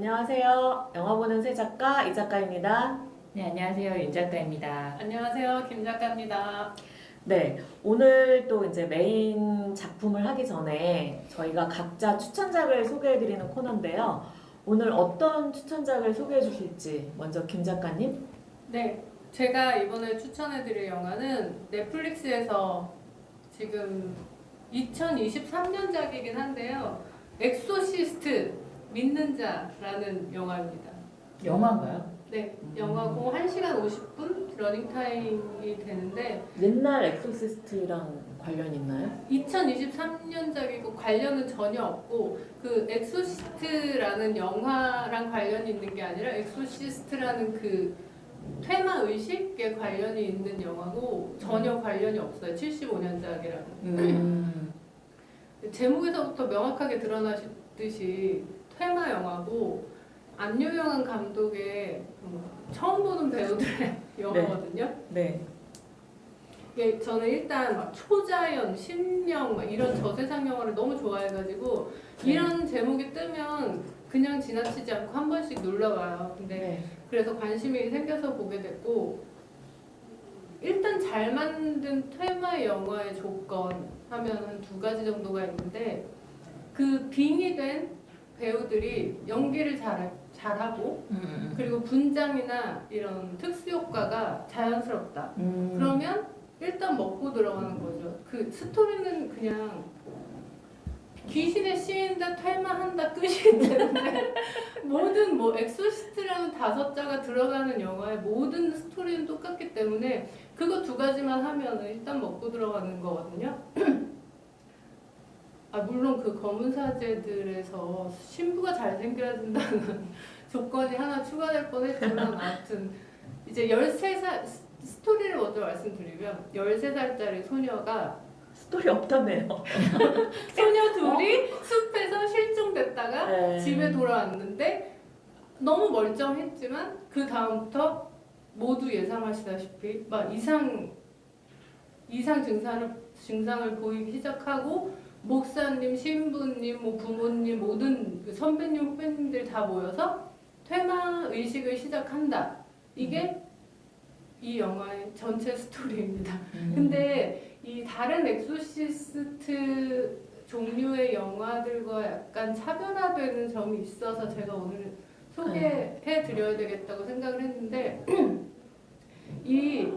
안녕하세요. 영화 보는 새 작가 이 작가입니다. 네, 안녕하세요. 윤 작가입니다. 안녕하세요. 김 작가입니다. 네, 오늘 또 이제 메인 작품을 하기 전에 저희가 각자 추천작을 소개해드리는 코너인데요. 오늘 어떤 추천작을 소개해 주실지 먼저 김 작가님. 네, 제가 이번에 추천해드릴 영화는 넷플릭스에서 지금 2023년작이긴 한데요. 엑소시스트 믿는 자라는 영화입니다. 영화인가요? 네, 영화고 1시간 50분 러닝타임이 되는데 옛날 엑소시스트랑 관련 있나요? 2023년작이고 관련은 전혀 없고 그 엑소시스트라는 영화랑 관련이 있는 게 아니라 엑소시스트라는 그 테마 의식에 관련이 있는 영화고 전혀 관련이 없어요. 75년작이라는. 제목에서부터 명확하게 드러나듯이 테마 영화고 안요영한 감독의 처음 보는 배우들의 영화거든요. 네. 예, 저는 일단 막 초자연, 신명 막 이런 저세상 영화를 너무 좋아해가지고 이런 제목이 뜨면 그냥 지나치지 않고 한 번씩 놀러가요. 근데 네. 그래서 관심이 생겨서 보게 됐고 일단 잘 만든 테마 영화의 조건 하면 한 두 가지 정도가 있는데 그 빙의 된 배우들이 연기를 잘하고 그리고 분장이나 이런 특수 효과가 자연스럽다. 그러면 일단 먹고 들어가는 거죠. 그 스토리는 그냥 귀신에 씌인다, 퇴마한다, 끝이 되는데 모든 뭐 엑소시스트라는 5자가 들어가는 영화의 모든 스토리는 똑같기 때문에 그거 두 가지만 하면 일단 먹고 들어가는 거거든요. 아 물론 그 검은 사제들에서 신부가 잘생겨야 된다는 조건이 하나 추가될 뻔했지만 아무튼 이제 13살 스토리를 먼저 말씀드리면 13살짜리 소녀가 스토리 없다며요. 소녀 둘이 숲에서 실종됐다가 네. 집에 돌아왔는데 너무 멀쩡했지만 그 다음부터 모두 예상하시다시피 막 이상 증상을 보이기 시작하고 목사님, 신부님, 뭐 부모님 모든 그 선배님, 후배님들 다 모여서 퇴마 의식을 시작한다. 이게 이 영화의 전체 스토리입니다. 근데 이 다른 엑소시스트 종류의 영화들과 약간 차별화되는 점이 있어서 제가 오늘 소개해 드려야 되겠다고 생각을 했는데 이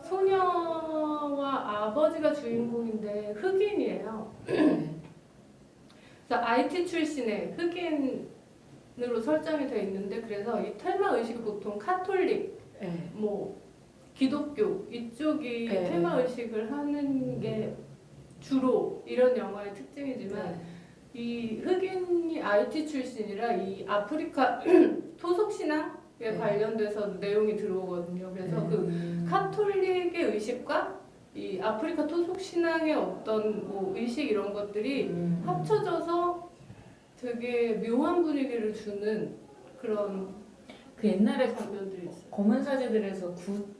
소녀와 아버지가 주인공인데 흑인이에요. 그래서 IT 출신의 흑인으로 설정이 되어 있는데 그래서 이 테마 의식이 보통 카톨릭 네. 뭐 기독교 이쪽이 네. 테마 의식을 하는 게 주로 이런 영화의 특징이지만 이 흑인이 IT 출신이라 이 아프리카 토속 신앙에 네. 관련돼서 내용이 들어오거든요. 그래서 그 카톨릭의 의식과 이 아프리카 토속 신앙의 어떤 뭐 의식 이런 것들이 합쳐져서 되게 묘한 분위기를 주는 그런 그 옛날에 장면들이 있어요. 검은 사제들에서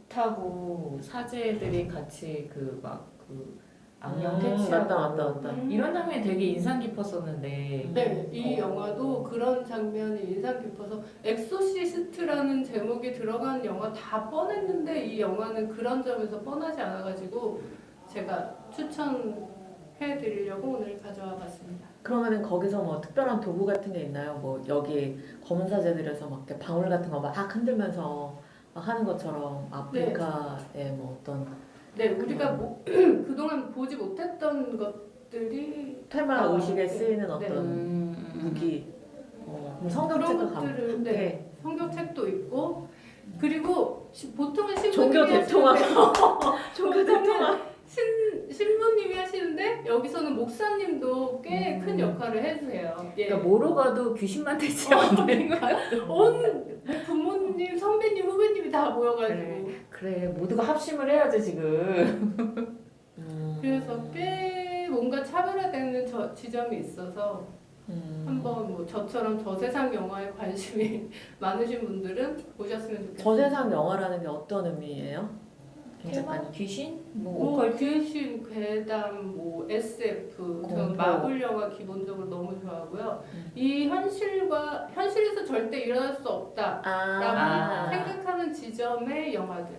굿하고 사제들이 같이 그 막 그 악령 퇴치하고 맞다. 이런 장면이 되게 인상 깊었었는데 네, 이 영화도 그런 장면이 인상 깊어서 엑소시스트라는 제목이 들어간 영화 다 뻔했는데 이 영화는 그런 점에서 뻔하지 않아가지고 제가 추천해 드리려고 오늘 가져와 봤습니다. 그러면은 거기서 뭐 특별한 도구 같은 게 있나요? 뭐 여기 검은 사제들에서 막 이렇게 방울 같은 거 막 흔들면서 막 하는 것처럼 아프리카의 뭐 어떤 네, 우리가 뭐 그동안 보지 못했던 것들이 테마 의식에 쓰이는 네. 어떤 무기, 그럼 그런 성경책과 것들을 네. 네, 성경책도 있고 그리고 보통은 종교 신부님이 대통합, 하시는데 종교 대통합. 신부님이 하시는데 여기서는 목사님도 꽤 큰 역할을 해주세요. 예. 그러니까 뭐로 가도 귀신만 퇴치하면 되는 거야? 온 부모님, 선배님, 후배님이 다 모여가지고 그래 모두가 합심을 해야지 지금. 그래서 꽤 뭔가 차별화되는 지점이 있어서 한번 뭐 저처럼 저세상 영화에 관심이 많으신 분들은 보셨으면 좋겠어요. 저세상 영화라는 게 어떤 의미예요? 김 테마? 작가님. 귀신? 뭐 뭐 오컬트? 귀신, 괴담, 뭐 SF, 저는 공포. 마블 영화 기본적으로 너무 좋아하고요. 음. 이 현실에서 절대 일어날 수 없다라고 아. 생각하는 지점의 영화들.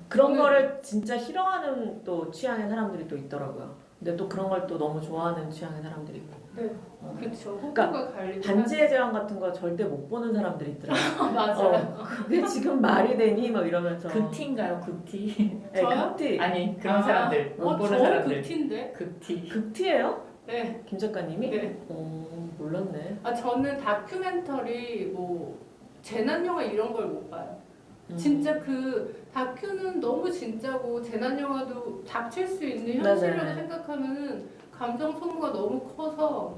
그런 저는- 거를 진짜 싫어하는 또 취향의 사람들이 또 있더라고요. 근데 또 그런 걸 또 너무 좋아하는 취향의 사람들이 있고. 네, 어. 그렇죠. 그러니까 호불호가 갈리긴 반지의 제왕 같은 거 절대 못 보는 사람들이 있더라고요. 하죠. 맞아요. 그게 지금 말이 되니? 막 이러면서. 극티인가요? 극티? 네, 저요? 극티. 아니 그런 아, 사람들 못 보는 저는 사람들. 극티인데. 극티. 극티예요? 네, 김 작가님이? 네. 몰랐네. 저는 다큐멘터리 뭐 재난 영화 이런 걸 못 봐요. 음. 진짜 그 다큐는 너무 진짜고 재난 영화도 닥칠 수 있는 현실이라고 네네. 생각하면은 감정 소모가 너무 커서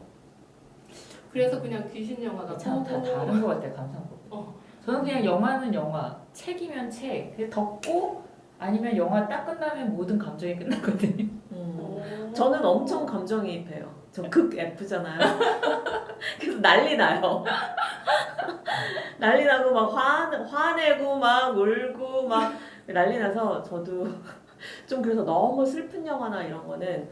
그래서 그냥 귀신 영화나 참 다 다른 것 같아요 감상법. 어. 저는 그냥 영화는 영화, 책이면 책. 그냥 덮고 아니면 영화 딱 끝나면 모든 감정이 끝나거든요. 저는 엄청 감정이입해요. 저 극 F잖아요. 그래서 난리 나요. 난리 나고 막 화내고 막 울고 막 난리 나서 저도 좀 그래서 너무 슬픈 영화나 이런 거는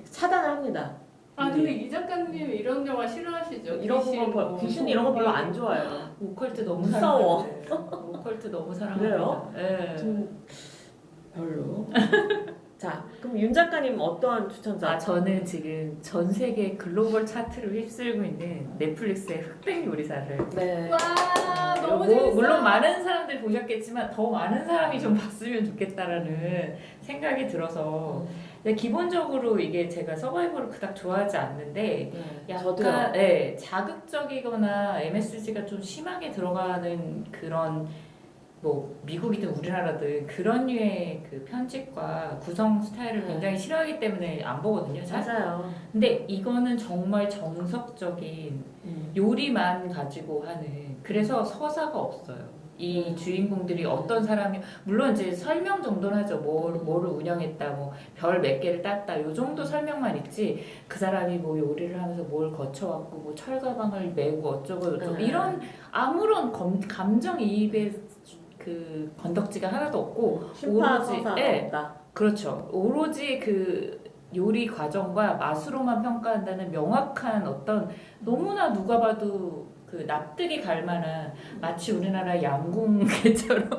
차단을 합니다. 근데 이 작가님 이런 영화 싫어하시죠? 이런 거 귀신 이런 거 별로 안 좋아해요. 오컬트 너무 무서워. 사랑해요. 오컬트 너무 사랑합니다. 그래요? 네. 좀 별로. 자, 그럼 윤 작가님 어떠한 추천자? 저는 지금 전 세계 글로벌 차트를 휩쓸고 있는 넷플릭스의 흑백 요리사를 네. 와 너무 재밌어. 물론 많은 사람들이 보셨겠지만 더 많은 사람이 좀 봤으면 좋겠다라는 생각이 들어서 근데 기본적으로 이게 제가 서바이벌을 그닥 좋아하지 않는데 네, 약간 저도요. 네, 자극적이거나 MSG가 좀 심하게 들어가는 그런 뭐 미국이든 우리나라든 그런 류의 그 편집과 구성 스타일을 굉장히 싫어하기 때문에 안 보거든요. 잘. 맞아요. 근데 이거는 정말 정석적인 요리만 가지고 하는 그래서 서사가 없어요. 이 주인공들이 어떤 사람이 물론 이제 설명 정도는 하죠. 뭐를 운영했다, 뭐 별 몇 개를 땄다, 요 정도 설명만 있지. 그 사람이 뭐 요리를 하면서 뭘 거쳐왔고, 뭐 철가방을 메고 어쩌고 저쩌고 이런 아무런 감정이입의 그 건덕지가 하나도 없고 심파서사가 예, 없다. 그렇죠. 오로지 그 요리 과정과 맛으로만 평가한다는 명확한 어떤 너무나 누가 봐도 그 납득이 갈 만한 마치 우리나라 양궁개처럼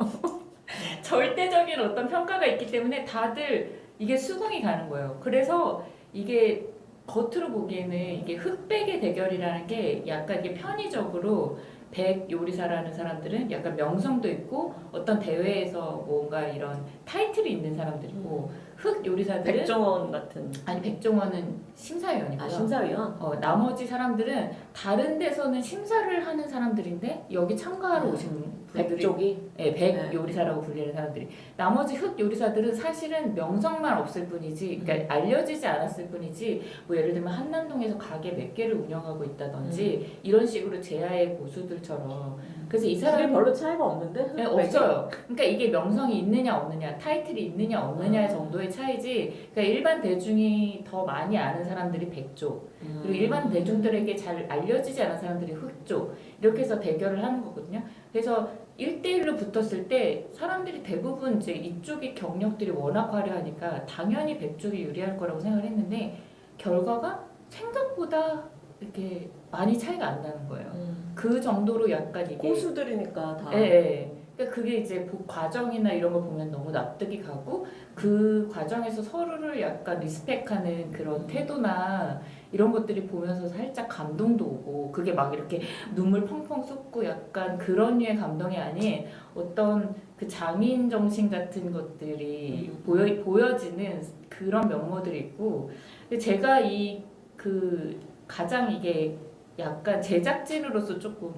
절대적인 어떤 평가가 있기 때문에 다들 이게 수긍이 가는 거예요. 그래서 이게 겉으로 보기에는 이게 흑백의 대결이라는 게 약간 이게 편의적으로 백 요리사라는 사람들은 약간 명성도 있고 어떤 대회에서 뭔가 이런 타이틀이 있는 사람들이고 흑 요리사들은 백종원 같은. 아니 백종원은 심사위원이고요. 심사위원? 나머지 사람들은 다른 데서는 심사를 하는 사람들인데 여기 참가하러 오신 분들이 백족이? 네, 백 네. 요리사라고 불리는 사람들이 나머지 흑 요리사들은 사실은 명성만 없을 뿐이지 그러니까 알려지지 않았을 뿐이지 뭐 예를 들면 한남동에서 가게 몇 개를 운영하고 있다든지 이런 식으로 제야의 고수들처럼 그래서 이 그게 사람이 별로 차이가 없는데? 네, 흑백이? 없어요. 그러니까 이게 명성이 있느냐 없느냐, 타이틀이 있느냐 없느냐 정도의 차이지. 그러니까 일반 대중이 더 많이 아는 사람들이 백조, 그리고 일반 대중들에게 잘 알려지지 않은 사람들이 흑조 이렇게 해서 대결을 하는 거거든요. 그래서 1대1로 붙었을 때 사람들이 대부분 이제 이쪽의 경력들이 워낙 화려하니까 당연히 백족이 유리할 거라고 생각을 했는데 결과가 생각보다 이렇게 많이 차이가 안 나는 거예요. 그 정도로 약간 이게 고수들이니까 다. 예, 예. 그러니까 그게 이제 과정이나 이런 걸 보면 너무 납득이 가고 그 과정에서 서로를 약간 리스펙하는 그런 태도나 이런 것들이 보면서 살짝 감동도 오고 그게 막 이렇게 눈물 펑펑 쏟고 약간 그런 류의 감동이 아닌 어떤 그 장인 정신 같은 것들이 보여지는 그런 면모들이 있고 근데 제가 이 그 가장 이게 약간 제작진으로서 조금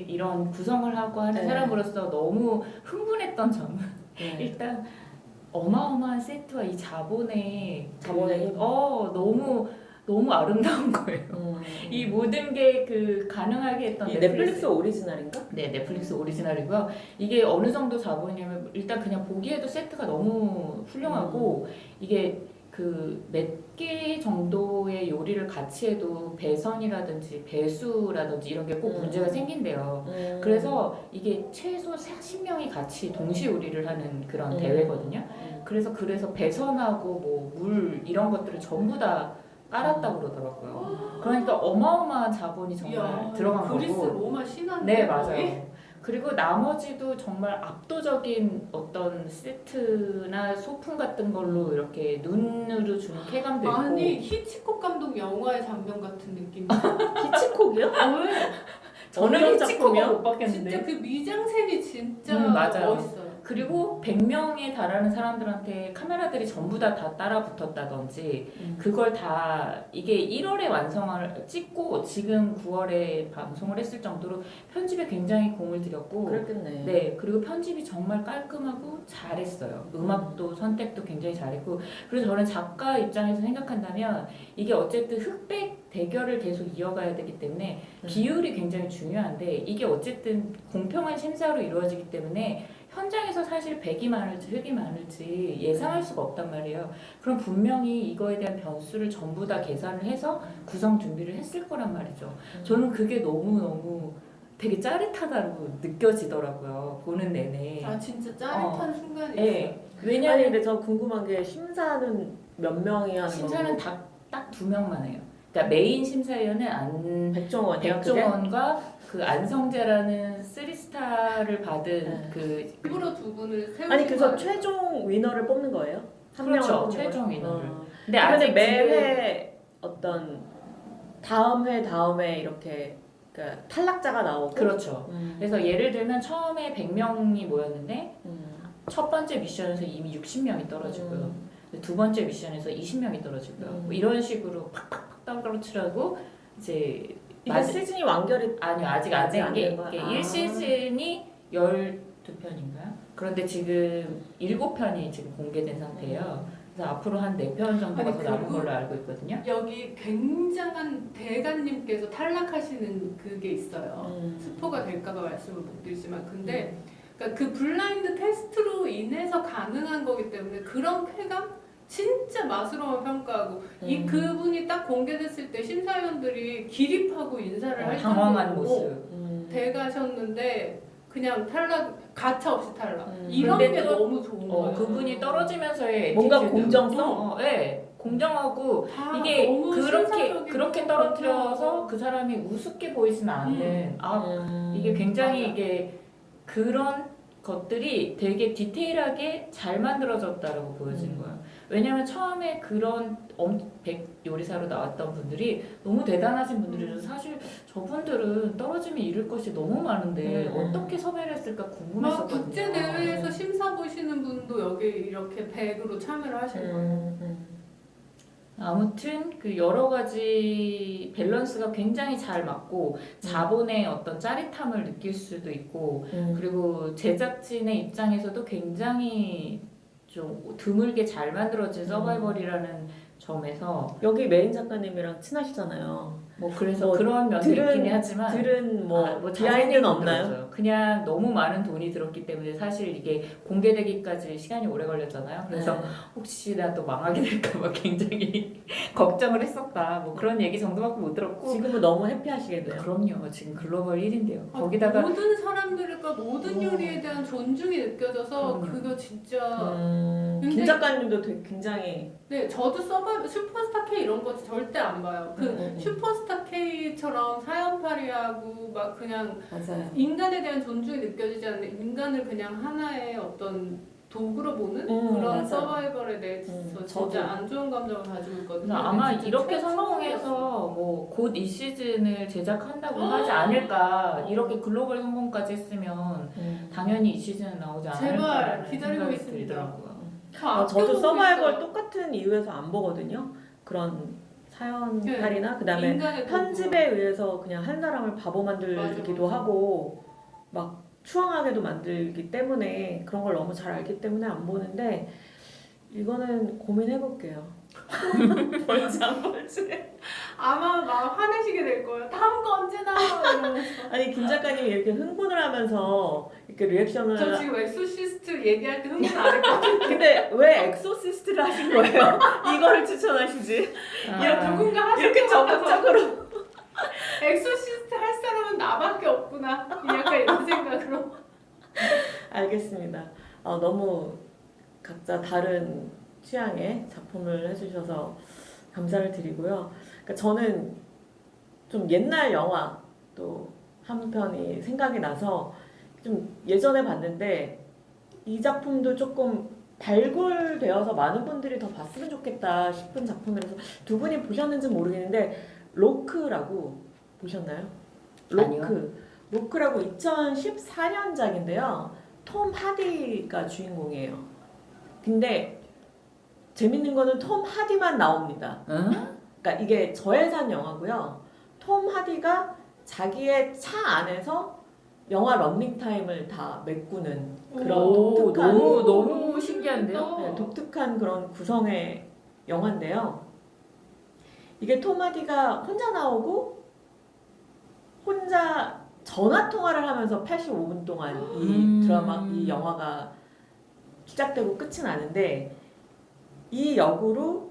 이런 구성을 하고 하는 네. 사람으로서 너무 흥분했던 점은 네. 일단 어마어마한 세트와 이 자본의 자본의 힘. 너무 아름다운 거예요. 이 모든 게 그 가능하게 했던 이 넷플릭스 오리지널인가? 네, 넷플릭스 오리지널이고요. 이게 어느 정도 자본이냐면 일단 그냥 보기에도 세트가 너무 훌륭하고 이게 그 몇 개 정도의 요리를 같이 해도 배선이라든지 배수라든지 이런 게 꼭 문제가 생긴대요. 그래서 이게 최소 40명이 같이 동시 요리를 하는 그런 대회거든요. 그래서 배선하고 뭐 물 이런 것들을 전부 다 깔았다고 그러더라고요. 그러니까 어마어마한 자본이 정말 이야, 들어간 그리스 거고. 로마 신화인데 네, 거의? 맞아요. 그리고 나머지도 정말 압도적인 어떤 세트나 소품 같은 걸로 이렇게 눈으로 주는 쾌감도 있고. 아니 히치콕 감독 영화의 장면 같은 느낌. 히치콕이요? 왜? 저는 어떤 히치콕을 작품이요? 못 봤겠는데. 진짜 그 미장센이 진짜 맞아요. 멋있어요. 그리고 100명에 달하는 사람들한테 카메라들이 전부 다 따라 붙었다든지 그걸 다 이게 1월에 완성을 찍고 지금 9월에 방송을 했을 정도로 편집에 굉장히 공을 들였고 그랬겠네. 네, 그리고 편집이 정말 깔끔하고 잘했어요. 음악도 선택도 굉장히 잘했고, 그래서 저는 작가 입장에서 생각한다면 이게 어쨌든 흑백 대결을 계속 이어가야 되기 때문에 비율이 굉장히 중요한데 이게 어쨌든 공평한 심사로 이루어지기 때문에 현장에서 사실 백이 많을지 흑이 많을지 예상할 수가 없단 말이에요. 그럼 분명히 이거에 대한 변수를 전부 다 계산을 해서 구성 준비를 했을 거란 말이죠. 저는 그게 너무너무 되게 짜릿하다고 느껴지더라고요. 보는 내내. 아 진짜 짜릿한 순간이 있어요. 네. 아니 왜냐하면 근데 저 궁금한 게 심사는 몇 명이 하는 심사는 거고? 딱 2명만 해요. 그러니까 메인 심사위원은 백종원이요? 백종원과 그 안성재라는 3스타를 받은 네. 그 일부러 두 분을 세우신 아니 그래서 거 아니에요? 최종 위너를 뽑는 거예요? 한 명을 그렇죠. 뽑는 최종 거예요? 위너를. 어. 근데 그러면 아직 매회 어떤 다음에 이렇게 그러니까 탈락자가 나오고 그렇죠. 음. 그래서 예를 들면 처음에 100명이 모였는데 음. 첫 번째 미션에서 이미 60명이 떨어지고요. 두 번째 미션에서 20명이 떨어지고요. 뭐 이런 식으로 팍팍팍 떨어뜨리고 이제 이게 시즌이 완결이 아니요 아직 안 된 게 된 거야? 1시즌이 12편인가요? 그런데 지금 7편이 지금 공개된 상태예요. 그래서 앞으로 한 4편 정도가 아니, 더 남은 그리고 걸로 알고 있거든요. 여기 굉장한 대가님께서 탈락하시는 그게 있어요. 스포가 될까봐 말씀을 못 드리지만 근데 그러니까 그 블라인드 테스트로 인해서 가능한 거기 때문에 그런 쾌감 진짜 맛으로만 평가하고 이 그분이 딱 공개됐을 때 심사위원들이 기립하고 인사를 할 당황한 정도로 모습. 대가셨는데 그냥 탈락 가차 없이 탈락 이런 근데 게 또 너무 좋은 거예요. 그분이 떨어지면서의 뭔가 애티튜드. 공정성? 네, 공정하고 다 이게 너무 신사적이고 그렇게 떨어뜨려서 그 사람이 우습게 보이지는 않는 이게 굉장히 맞아. 이게 그런 것들이 되게 디테일하게 잘 만들어졌다라고 보여지는 거예요. 왜냐면 처음에 그런 백 요리사로 나왔던 분들이 너무 대단하신 분들이라서 사실 저분들은 떨어지면 잃을 것이 너무 많은데 어떻게 섭외를 했을까 막 궁금했었거든요. 국제 대회에서 심사 보시는 분도 여기 이렇게 100으로 참여를 하실 거예요. 아무튼 그 여러 가지 밸런스가 굉장히 잘 맞고 자본의 어떤 짜릿함을 느낄 수도 있고 그리고 제작진의 입장에서도 굉장히 좀 드물게 잘 만들어진 서바이벌이라는 점에서 여기 메인 작가님이랑 친하시잖아요. 뭐 그래서 뭐 그런 면도 들은- 있긴 하지만 들은 뭐 자세히는 비하인드는 못 없나요? 들었어요. 그냥 너무 많은 돈이 들었기 때문에 사실 이게 공개되기까지 시간이 오래 걸렸잖아요. 그래서 네. 혹시나 또 망하게 될까봐 굉장히 걱정을 했었다. 뭐 그런 얘기 정도밖에 못 들었고. 지금은 너무 해피하시겠네요. 그럼요. 지금 글로벌 1인데요. 아, 거기다가 모든 사람들과 모든 요리에 대한 존중이 느껴져서 그럼요. 그거 진짜 김 근데- 작가님도 되게 굉장히 네 저도 슈퍼스타 K 이런 거 절대 안 봐요. 그 슈퍼스타 K처럼 사연팔이하고 막 그냥 맞아요. 인간에 대한 존중이 느껴지지 않는 인간을 그냥 하나의 어떤 도구로 보는 그런 맞아. 서바이벌에 대해서 저도. 진짜 안 좋은 감정을 가지고 있거든요. 그래서 아마 진짜 이렇게 최초였어요. 성공해서 뭐 곧 이 시즌을 제작한다고 하지 않을까. 이렇게 글로벌 성공까지 했으면 당연히 이 시즌은 나오지 제발 않을까라는 기다리고 생각이 있습니다. 들더라고요. 다 저도 아껴보고 서바이벌 있어요. 똑같은 이유에서 안 보거든요. 그런 사연팔이나 그다음에 인간의 도구. 편집에 의해서 그냥 한 사람을 바보 만들기도 맞아. 하고 막 추앙하게도 만들기 때문에 그런 걸 너무 잘 알기 때문에 안 보는데 이거는 고민해볼게요. 볼지 안 볼지. 아마 막 화내시게 될 거예요. 다음 거 언제 나와? 이러면서. 아니 김 작가님이 이렇게 흥분을 하면서 이렇게 리액션을 저 지금 엑소시스트 얘기할 때 흥분 안 했거든요. 근데 왜 엑소시스트를 하신 거예요? 이거를 추천하시지? 아, 누군가 하실 이렇게 것 같아서 적극적으로 엑소시스트 할 사람은 나밖에 없구나. 약간 이런 생각으로. 알겠습니다. 너무 각자 다른 취향의 작품을 해주셔서 감사를 드리고요. 그러니까 저는 좀 옛날 영화 또 한 편이 생각이 나서 좀 예전에 봤는데 이 작품도 조금 발굴되어서 많은 분들이 더 봤으면 좋겠다 싶은 작품이라서 두 분이 보셨는지 모르겠는데 로크라고 보셨나요? 아니요. 로크라고 2014년작인데요. 톰 하디가 주인공이에요. 근데 재밌는 거는 톰 하디만 나옵니다. 응? 그러니까 이게 저예산 영화고요. 톰 하디가 자기의 차 안에서 영화 런닝타임을 다 메꾸는 그런 오, 독특한 너무 신기한데요? 네, 독특한 그런 구성의 영화인데요. 이게 톰 하디가 혼자 나오고 혼자 전화 통화를 하면서 85분 동안 이 드라마, 이 영화가 시작되고 끝이 나는데 이 역으로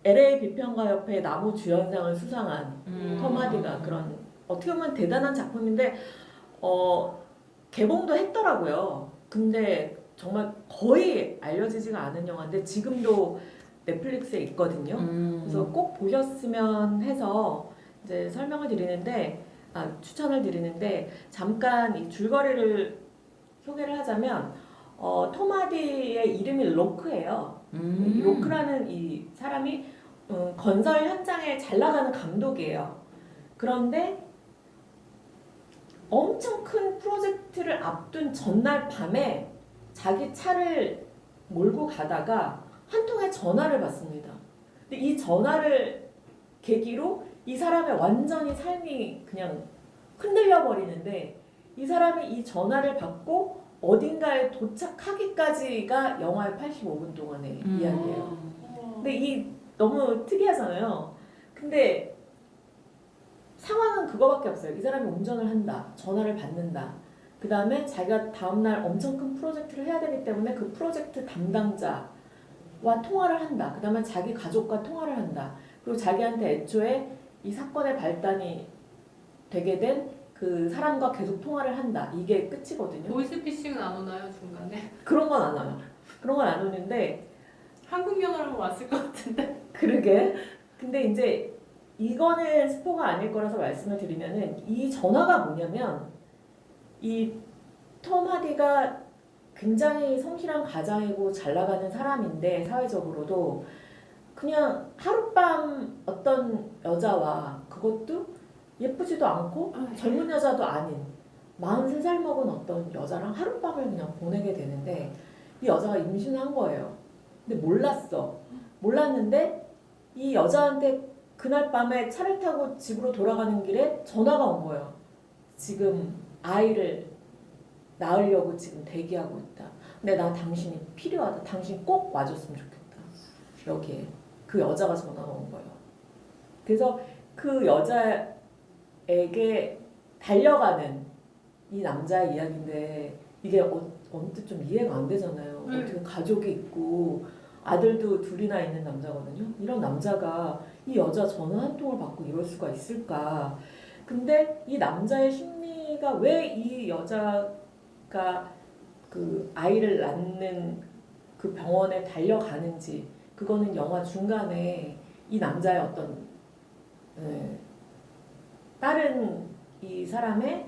LA 비평가협회 나무 주연상을 수상한 톰 하디가 그런 어떻게 보면 대단한 작품인데 개봉도 했더라고요. 근데 정말 거의 알려지지가 않은 영화인데 지금도 넷플릭스에 있거든요. 그래서 꼭 보셨으면 해서 이제 설명을 드리는데 추천을 드리는데 잠깐 이 줄거리를 소개를 하자면 톰 하디의 이름이 로크예요. 이 로크라는 이 사람이 건설 현장에 잘 나가는 감독이에요. 그런데 엄청 큰 프로젝트를 앞둔 전날 밤에 자기 차를 몰고 가다가 한 통의 전화를 받습니다. 근데 이 전화를 계기로 이 사람의 완전히 삶이 그냥 흔들려 버리는데 이 사람이 이 전화를 받고 어딘가에 도착하기까지가 영화의 85분 동안의 이야기예요. 근데 이 너무 특이하잖아요. 근데 상황은 그거밖에 없어요. 이 사람이 운전을 한다. 전화를 받는다. 그 다음에 자기가 다음날 엄청 큰 프로젝트를 해야 되기 때문에 그 프로젝트 담당자와 통화를 한다. 그 다음에 자기 가족과 통화를 한다. 그리고 자기한테 애초에 이 사건의 발단이 되게 된 그 사람과 계속 통화를 한다. 이게 끝이거든요. 보이스피싱은 안 오나요 중간에? 그런 건 안 와요. 그런 건 안 오는데 한국 영화라면 왔을 것 같은데. 그러게. 근데 이제 이거는 스포가 아닐 거라서 말씀을 드리면은 이 전화가 뭐냐면 이 톰 하디가 굉장히 성실한 가장이고 잘 나가는 사람인데 사회적으로도 그냥 하룻밤 어떤 여자와 그것도 예쁘지도 않고 젊은 여자도 아닌 43살 먹은 어떤 여자랑 하룻밤을 그냥 보내게 되는데 이 여자가 임신을 한 거예요. 근데 몰랐는데 이 여자한테 그날 밤에 차를 타고 집으로 돌아가는 길에 전화가 온 거예요. 지금 아이를 낳으려고 지금 대기하고 있다. 근데 나 당신이 필요하다. 당신 꼭 와줬으면 좋겠다. 여기에 그 여자가 전화가 온 거예요. 그래서 그 여자에게 달려가는 이 남자의 이야기인데 이게 언뜻 좀 이해가 안 되잖아요. 어떻게 가족이 있고 아들도 둘이나 있는 남자거든요. 이런 남자가 이 여자 전화 한 통을 받고 이럴 수가 있을까? 근데 이 남자의 심리가 왜 이 여자가 그 아이를 낳는 그 병원에 달려가는지 그거는 영화 중간에 이 남자의 어떤 다른 이 사람의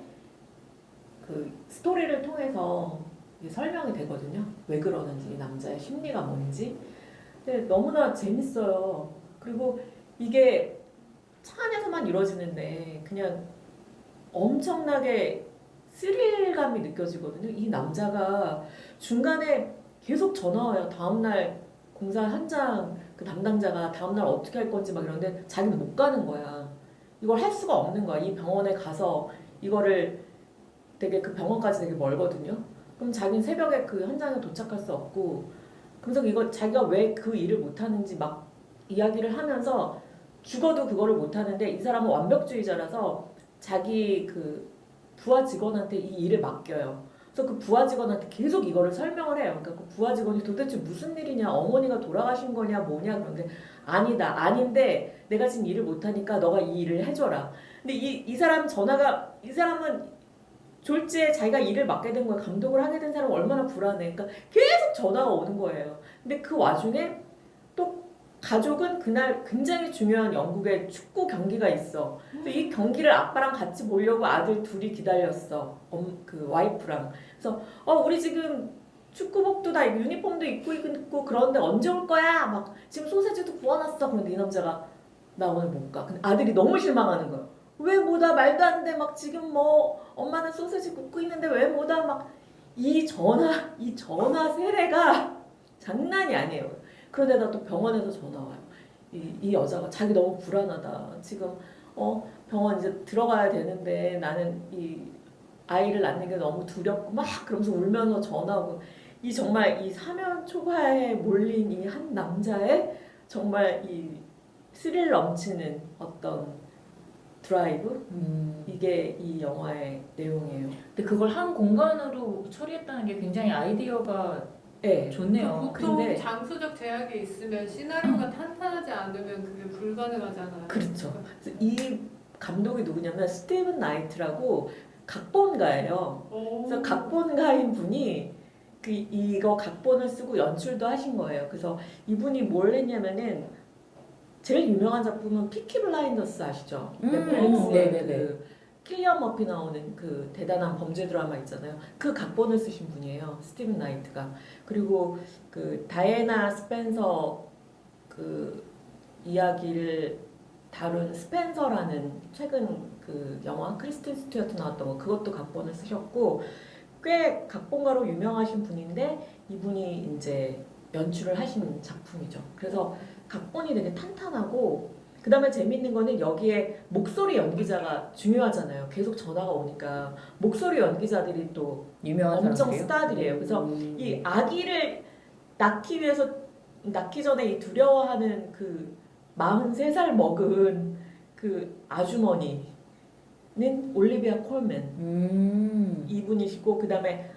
그 스토리를 통해서 설명이 되거든요. 왜 그러는지, 이 남자의 심리가 뭔지. 근데 너무나 재밌어요. 그리고 이게 차 안에서만 이루어지는데 그냥 엄청나게 스릴감이 느껴지거든요. 이 남자가 중간에 계속 전화 와요. 다음날 공사 현장 그 담당자가 다음날 어떻게 할 건지 막 이러는데 자기는 못 가는 거야. 이걸 할 수가 없는 거야. 이 병원에 가서 이거를 되게 그 병원까지 되게 멀거든요. 그럼 자기는 새벽에 그 현장에 도착할 수 없고 그래서 이거 자기가 왜 그 일을 못 하는지 막 이야기를 하면서 죽어도 그거를 못 하는데 이 사람은 완벽주의자라서 자기 그 부하 직원한테 이 일을 맡겨요. 그래서 그 부하 직원한테 계속 이거를 설명을 해요. 그러니까 그 부하 직원이 도대체 무슨 일이냐, 어머니가 돌아가신 거냐, 뭐냐 그런데 아니다, 아닌데 내가 지금 일을 못 하니까 너가 이 일을 해줘라. 근데 이 사람 전화가 이 사람은 졸지에 자기가 일을 맡게 된 거야. 감독을 하게 된 사람은 얼마나 불안해. 그러니까 계속 전화가 오는 거예요. 근데 그 와중에 또 가족은 그날 굉장히 중요한 영국의 축구 경기가 있어. 그래서 이 경기를 아빠랑 같이 보려고 아들 둘이 기다렸어. 그 와이프랑. 그래서 우리 지금 축구복도 다 입고 유니폼도 입고 그런데 언제 올 거야? 막 지금 소세지도 구워놨어. 그런데 이 남자가 나 오늘 못 가. 근데 아들이 너무 실망하는 거야. 왜 못 와? 말도 안 돼. 막 지금 뭐 엄마는 소세지 굽고 있는데 왜 못 와? 막 이 전화 세례가 장난이 아니에요. 그런데다 또 병원에서 전화 와요. 이 여자가 자기 너무 불안하다. 지금 병원 이제 들어가야 되는데 나는 이 아이를 낳는 게 너무 두렵고 막 그러면서 울면서 전화 오고 이 정말 이 사면 초가에 몰린 이 한 남자의 정말 이 스릴 넘치는 어떤 드라이브? 이게 이 영화의 내용이에요. 근데 그걸 한 공간으로 처리했다는 게 굉장히 아이디어가 네. 좋네요. 보통 근데- 장소적 제약이 있으면 시나리오가 탄탄하지 않으면 그게 불가능하잖아요. 그렇죠. 그래서 이 감독이 누구냐면 스티븐 나이트라고 각본가예요. 그래서 각본가인 분이 이거 각본을 쓰고 연출도 하신 거예요. 그래서 이분이 뭘 했냐면은 제일 유명한 작품은 피키 블라인더스 아시죠? 넷플릭스에 네네네. 그 킬리언 머피 나오는 그 대단한 범죄 드라마 있잖아요. 그 각본을 쓰신 분이에요. 스티븐 나이트가. 그리고 그 다이애나 스펜서 그 이야기를 다룬 스펜서라는 최근 그 영화 크리스틴 스튜어트 나왔던 거 그것도 각본을 쓰셨고 꽤 각본가로 유명하신 분인데 이분이 이제 연출을 하신 작품이죠. 그래서 각본이 되게 탄탄하고 그 다음에 재밌는 거는 여기에 목소리 연기자가 중요하잖아요. 계속 전화가 오니까 목소리 연기자들이 또 유명한 엄청 사람들이에요? 스타들이에요. 그래서 이 아기를 낳기 위해서 낳기 전에 이 두려워하는 그 43살 먹은 그 아주머니는 올리비아 콜맨 이분이시고 그 다음에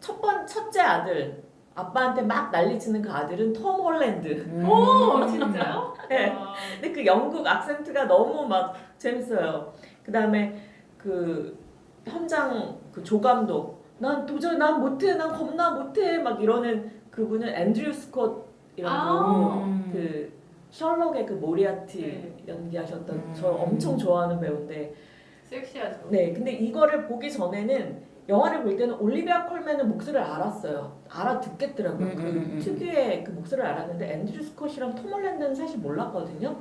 첫째 아들 아빠한테 막 난리치는 그 아들은 톰 홀랜드. 오 진짜요? 네. 와. 근데 그 영국 악센트가 너무 막 재밌어요. 그 다음에 그 현장 그 조감독 난 도저히 난 못해 난 겁나 못해 막 이러는 그분은 앤드류 스콧이라고 그 셜록의 그 모리아티 네. 연기하셨던 저 엄청 좋아하는 배우인데 섹시하죠. 네 근데 이거를 보기 전에는 영화를 볼 때는 올리비아 콜맨은 목소리를 알았어요. 알아듣겠더라고요. 그 특유의 그 목소리를 알았는데 앤드류 스콧이랑 톰 홀랜드는 사실 몰랐거든요.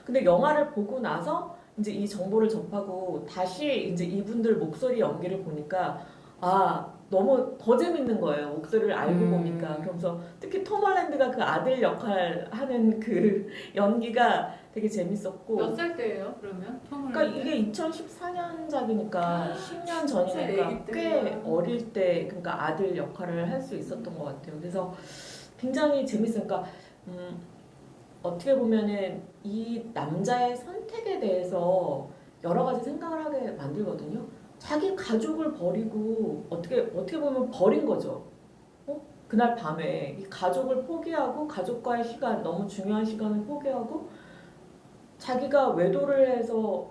근데 영화를 보고 나서 이제 이 정보를 접하고 다시 이제 이분들 목소리 연기를 보니까 너무 더 재밌는 거예요. 목소리를 알고 보니까. 그러면서 특히 톰 홀랜드가 그 아들 역할 하는 그 연기가 되게 재밌었고. 몇 살 때예요? 그러면? 그러니까 이게 2014년작이니까 10년 전이니까 애기 꽤 때구나. 어릴 때 그러니까 아들 역할을 할 수 있었던 것 같아요. 그래서 굉장히 재밌어요. 그러니까 어떻게 보면은 이 남자의 선택에 대해서 여러 가지 생각을 하게 만들거든요. 자기 가족을 버리고 어떻게 보면 버린 거죠. 그날 밤에 이 가족을 포기하고 가족과의 시간 너무 중요한 시간을 포기하고 자기가 외도를 해서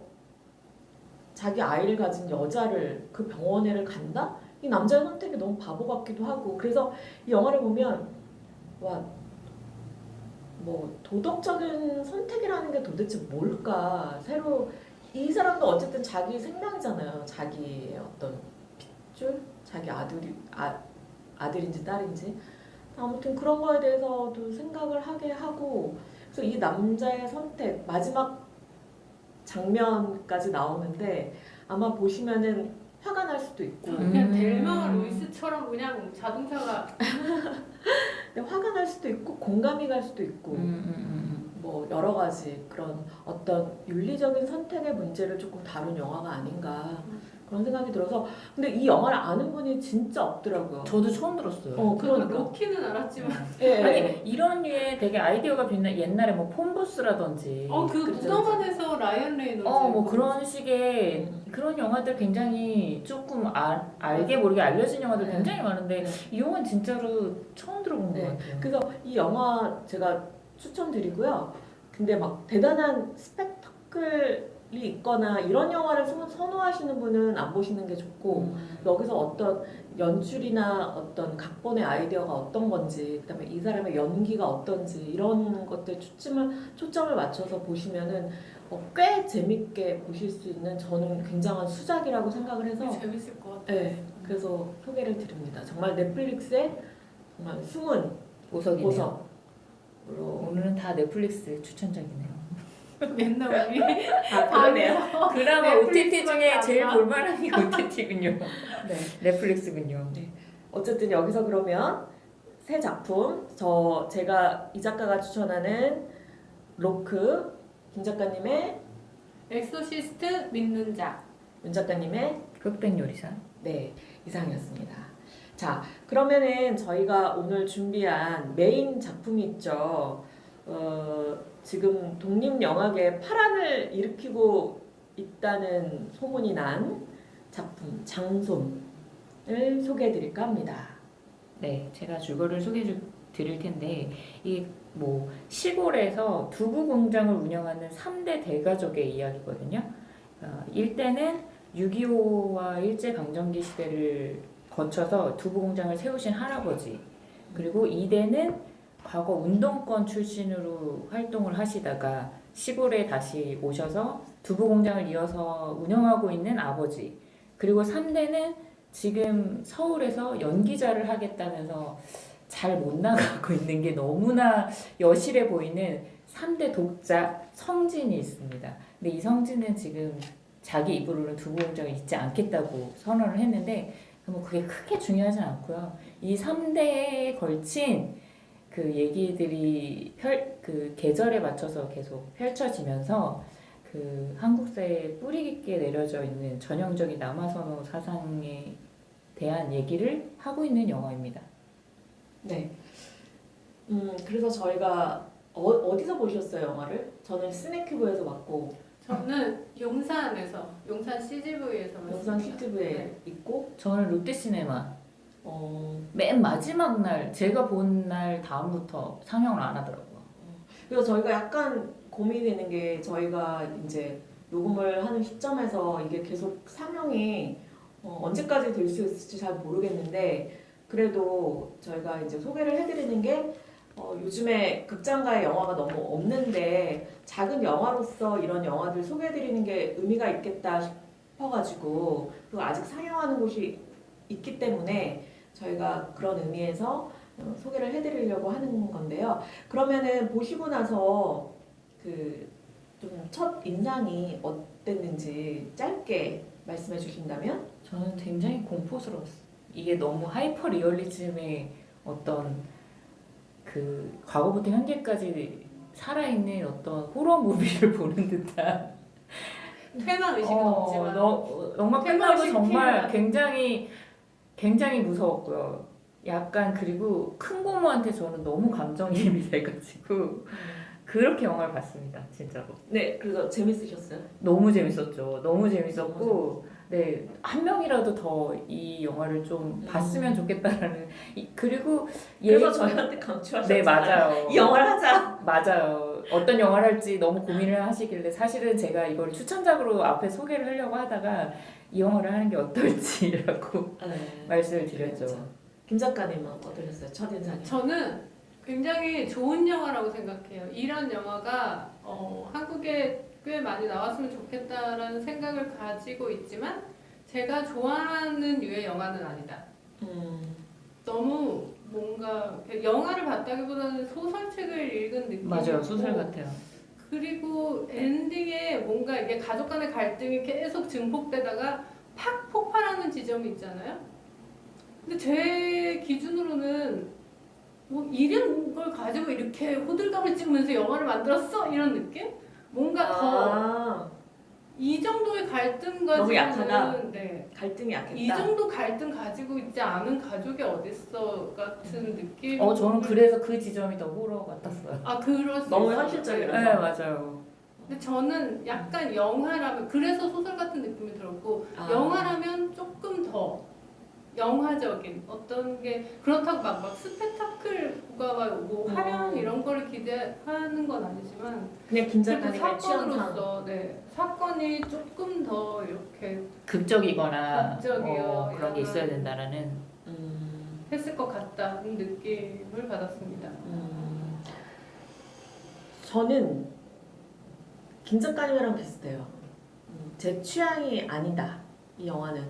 자기 아이를 가진 여자를 그 병원에를 간다? 이 남자의 선택이 너무 바보 같기도 하고 그래서 이 영화를 보면 뭐 도덕적인 선택이라는 게 도대체 뭘까 새로 이 사람도 어쨌든 자기 생명이잖아요. 자기의 어떤 핏줄? 자기 아들인지 딸인지 아무튼 그런 거에 대해서도 생각을 하게 하고 그래서 이 남자의 선택 마지막 장면까지 나오는데 아마 보시면은 화가 날 수도 있고 그냥 델마 루이스처럼 그냥 자동차가 근데 화가 날 수도 있고 공감이 갈 수도 있고 뭐 여러 가지 그런 어떤 윤리적인 선택의 문제를 조금 다룬 영화가 아닌가 그런 생각이 들어서 근데 이 영화를 아는 분이 진짜 없더라고요. 저도 처음 들었어요. 저도 그러니까. 로키는 알았지만 예, 예. 아니 이런 류의 되게 아이디어가 빛나 옛날에 뭐 폰부스라든지 그 그렇죠, 무덤 안에서 라이언 레이놀즈 뭐 그런 식의 그런 영화들 굉장히 조금 알게 모르게 알려진 영화들 네. 굉장히 많은데 네. 이 영화는 진짜로 처음 들어본 네. 것 같아요. 그래서 이 영화 제가 추천드리고요. 근데 막 대단한 스펙타클이 있거나 이런 영화를 선호하시는 분은 안 보시는 게 좋고 여기서 어떤 연출이나 어떤 각본의 아이디어가 어떤 건지 그다음에 이 사람의 연기가 어떤지 이런 것들 초점을 맞춰서 보시면은 꽤 재밌게 보실 수 있는 저는 굉장한 수작이라고 생각을 해서 재밌을 것 같아요. 네, 그래서 소개를 드립니다. 정말 넷플릭스의 정말 숨은 보석이네요. 보석으로 오늘은 다 넷플릭스 추천작이네요. 맨날 우리 그러네요. 그나마 OTT 중에 넷플릭스밖에 제일 안 봐. 볼만한 게 OTT군요. 네. 넷플릭스군요. 어쨌든 여기서 그러면 새 작품 제가 이 작가가 추천하는 로크 김 작가님의 엑소시스트 믿는 자. 윤 작가님의 흑백 요리사. 네 이상이었습니다. 자 그러면은 저희가 오늘 준비한 메인 작품이 있죠. 지금 독립영화계 파란을 일으키고 있다는 소문이 난 작품 장솜을 소개해드릴까 합니다. 네, 제가 줄거리를 소개해 드릴 텐데 이 뭐 시골에서 두부 공장을 운영하는 3대 대가족의 이야기거든요. 1대는 6.25와 일제강점기 시대를 거쳐서 두부 공장을 세우신 할아버지, 그리고 2대는 과거 운동권 출신으로 활동을 하시다가 시골에 다시 오셔서 두부 공장을 이어서 운영하고 있는 아버지, 그리고 3대는 지금 서울에서 연기자를 하겠다면서 잘 못 나가고 있는 게 너무나 여실해 보이는 3대 독자 성진이 있습니다. 근데 이 성진은 지금 자기 입으로는 두부 공장을 잇지 않겠다고 선언을 했는데 뭐 그게 크게 중요하진 않고요. 이 3대에 걸친 그 얘기들이 그 계절에 맞춰서 계속 펼쳐지면서 그 한국사에 뿌리 깊게 내려져 있는 전형적인 남아선호 사상에 대한 얘기를 하고 있는 영화입니다. 네. 그래서 저희가 어디서 보셨어요 영화를? 저는 스네큐브에서 봤고 저는 용산 CGV에서 영상 CGV에 있고 저는 롯데시네마 맨 마지막 날 제가 본 날 다음부터 상영을 안 하더라고요. 그래서 저희가 약간 고민이 되는 게 저희가 이제 녹음을 하는 시점에서 이게 계속 상영이 언제까지 될 수 있을지 잘 모르겠는데 그래도 저희가 이제 소개를 해드리는 게 요즘에 극장가의 영화가 너무 없는데 작은 영화로서 이런 영화들 소개해드리는 게 의미가 있겠다 싶어가지고 그리고 아직 상영하는 곳이 있기 때문에 저희가 그런 의미에서 소개를 해드리려고 하는 건데요. 그러면은 보시고 나서 그 좀 첫 인상이 어땠는지 짧게 말씀해 주신다면? 저는 굉장히 공포스러웠어요. 이게 너무 하이퍼 리얼리즘의 어떤 그 과거부터 현재까지 살아있는 어떤 호러 무비를 보는 듯한 퇴마 의식은 없지만 영화 퇴마 끝나고 의식 정말 필요한. 굉장히 무서웠고요. 약간 그리고 큰 고모한테 저는 너무 감정이입이 돼가지고 그렇게 영화를 봤습니다. 진짜로. 네, 그래서 재밌으셨어요? 너무 재밌었죠. 너무 재밌었고 네, 한 명이라도 더 이 영화를 좀 봤으면 좋겠다라는 그리고 그래서 저희한테 강추하셨잖아요. 네, 맞아요. 이 영화를 하자. 맞아요. 어떤 영화를 할지 너무 고민을 하시길래 사실은 제가 이걸 추천작으로 앞에 소개를 하려고 하다가 이 영화를 하는 게 어떨지라고 네. 말씀을 드렸죠. 그렇죠. 김 작가님은 어떠셨어요? 첫인상이? 저는 굉장히 좋은 영화라고 생각해요. 이런 영화가 한국에 꽤 많이 나왔으면 좋겠다라는 생각을 가지고 있지만 제가 좋아하는 류의 영화는 아니다. 너무 뭔가 영화를 봤다기보다는 소설책을 읽은 느낌이고 맞아요. 소설 같아요. 그리고 엔딩에 뭔가 이게 가족 간의 갈등이 계속 증폭되다가 팍 폭발하는 지점이 있잖아요. 근데 제 기준으로는 뭐 이런 걸 가지고 이렇게 호들갑을 찍으면서 영화를 만들었어? 이런 느낌? 뭔가 더 이 정도의 갈등 너무 약하다. 가지고는 네. 갈등이 약했다. 이 정도 갈등 가지고 있지 않은 가족이 어딨어 같은 느낌. 저는 그래서 그 지점이 더 호러 같았어요. 아 그럴 수 너무 있어요. 현실적이라서. 네, 맞아요. 근데 저는 약간 영화라면 그래서 소설 같은 느낌이 들었고 아. 영화라면 조금 더 영화적인 어떤 게 그렇다고 막 스펙타클과 뭐 화려한 이런 거를 기대하는 건 아니지만 그냥 김 작가님의 취향상. 사건으로서 네, 사건이 조금 더 이렇게 극적이거나 극적이요. 그런 게 있어야 된다라는. 했을 것 같다는 느낌을 받았습니다. 저는 김 작가님이랑 비슷해요. 제 취향이 아니다. 이 영화는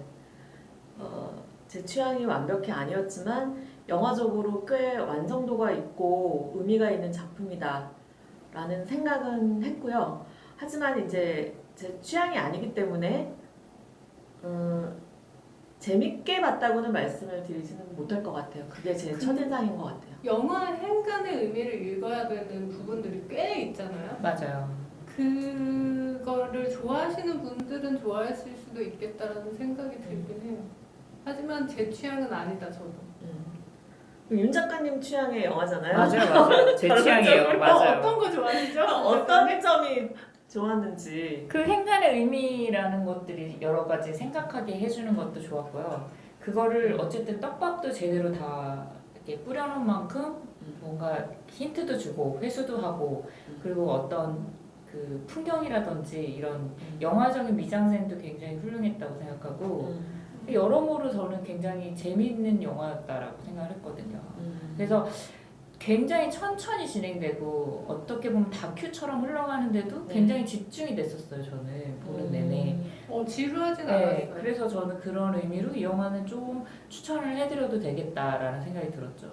제 취향이 완벽히 아니었지만 영화적으로 꽤 완성도가 있고 의미가 있는 작품이다 라는 생각은 했고요. 하지만 이제 제 취향이 아니기 때문에 재밌게 봤다고는 말씀을 드리지는 못할 것 같아요. 그게 제 첫인상인 것 같아요. 영화 행간의 의미를 읽어야 되는 부분들이 꽤 있잖아요. 맞아요. 그거를 좋아하시는 분들은 좋아하실 수도 있겠다라는 생각이 들긴 해요. 하지만 제 취향은 아니다, 저도. 윤 작가님 취향의 영화잖아요. 맞아요. 제 취향이에요. 맞아요. 어떤 거 좋아하시죠? 어떤 점이 좋았는지. 그 행간의 의미라는 것들이 여러 가지 생각하게 해주는 것도 좋았고요. 그거를 어쨌든 떡밥도 제대로 다 이렇게 뿌려놓은 만큼 뭔가 힌트도 주고 회수도 하고 그리고 어떤 그 풍경이라든지 이런 영화적인 미장센도 굉장히 훌륭했다고 생각하고 여러모로 저는 굉장히 재미있는 영화였다라고 생각을 했거든요. 그래서 굉장히 천천히 진행되고 어떻게 보면 다큐처럼 흘러가는데도 굉장히 집중이 됐었어요. 저는 보는 내내. 지루하진 네, 않았어요. 그래서 저는 그런 의미로 이 영화는 좀 추천을 해드려도 되겠다라는 생각이 들었죠.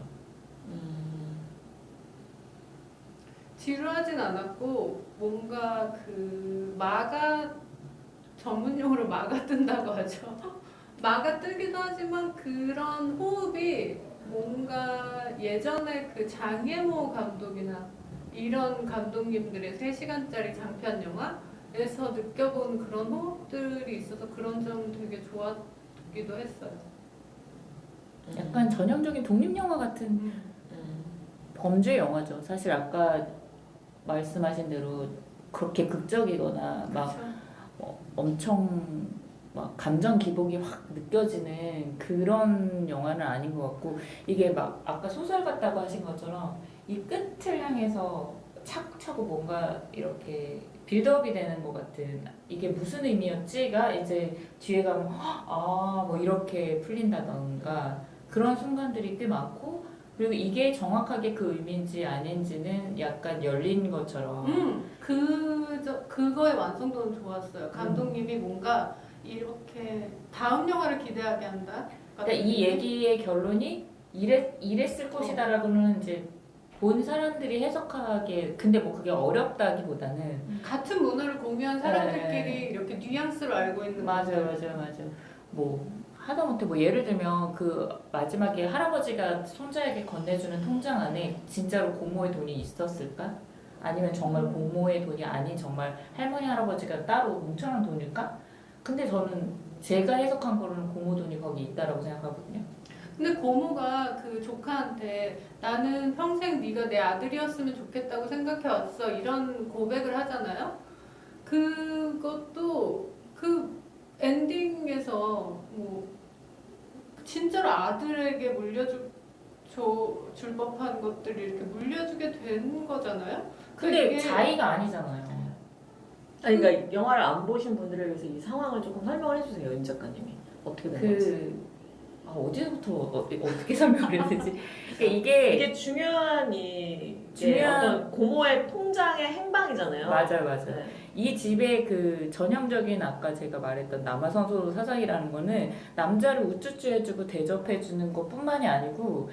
지루하진 않았고 뭔가 그 마가 전문용어로 마가 뜬다고 하죠. 마가 뜨기도 하지만 그런 호흡이 뭔가 예전에 그 장혜모 감독이나 이런 감독님들의 3시간짜리 장편 영화에서 느껴본 그런 호흡들이 있어서 그런 점 되게 좋았기도 했어요. 약간 전형적인 독립영화 같은 범죄 영화죠. 사실 아까 말씀하신 대로 그렇게 극적이거나 막 엄청 막 감정 기복이 확 느껴지는 그런 영화는 아닌 것 같고 이게 막 아까 소설 같다고 하신 것처럼 이 끝을 향해서 차곡차곡 뭔가 이렇게 빌드업이 되는 것 같은 이게 무슨 의미였지가 이제 뒤에 가면 뭐 이렇게 풀린다던가 그런 순간들이 꽤 많고 그리고 이게 정확하게 그 의미인지 아닌지는 약간 열린 것처럼 그거의 완성도는 좋았어요. 감독님이 뭔가 이렇게 다음 영화를 기대하게 한다. 그러니까 이 얘기의 결론이 이랬을 것이다라고는 이제 본 사람들이 해석하게 근데 뭐 그게 어렵다기보다는 같은 문화를 공유한 사람들끼리 이렇게 뉘앙스를 알고 있는 맞아요. 뭐 하다못해 뭐 예를 들면 그 마지막에 할아버지가 손자에게 건네주는 통장 안에 진짜로 고모의 돈이 있었을까? 아니면 정말 고모의 돈이 아닌 정말 할머니 할아버지가 따로 뭉쳐놓은 돈일까? 근데 저는 제가 해석한 거로는 고모 돈이 거기 있다라고 생각하거든요. 근데 고모가 그 조카한테 나는 평생 네가 내 아들이었으면 좋겠다고 생각해왔어 이런 고백을 하잖아요. 그것도 그 엔딩에서 뭐 진짜로 아들에게 물려줄 법한 것들이 이렇게 물려주게 된 거잖아요. 근데 이게 자의가 아니잖아요. 그러니까 영화를 안 보신 분들을 위해서 이 상황을 조금 설명을 해주세요, 윤 작가님이. 어떻게 된 건지. 어디서부터 어떻게 설명을 해야 되지? 그러니까 이게 중요한 어떤 고모의 통장의 행방이잖아요. 맞아요. 네. 이 집의 그 전형적인 아까 제가 말했던 남아선소 사상이라는 거는 남자를 우쭈쭈 해주고 대접해주는 것뿐만이 아니고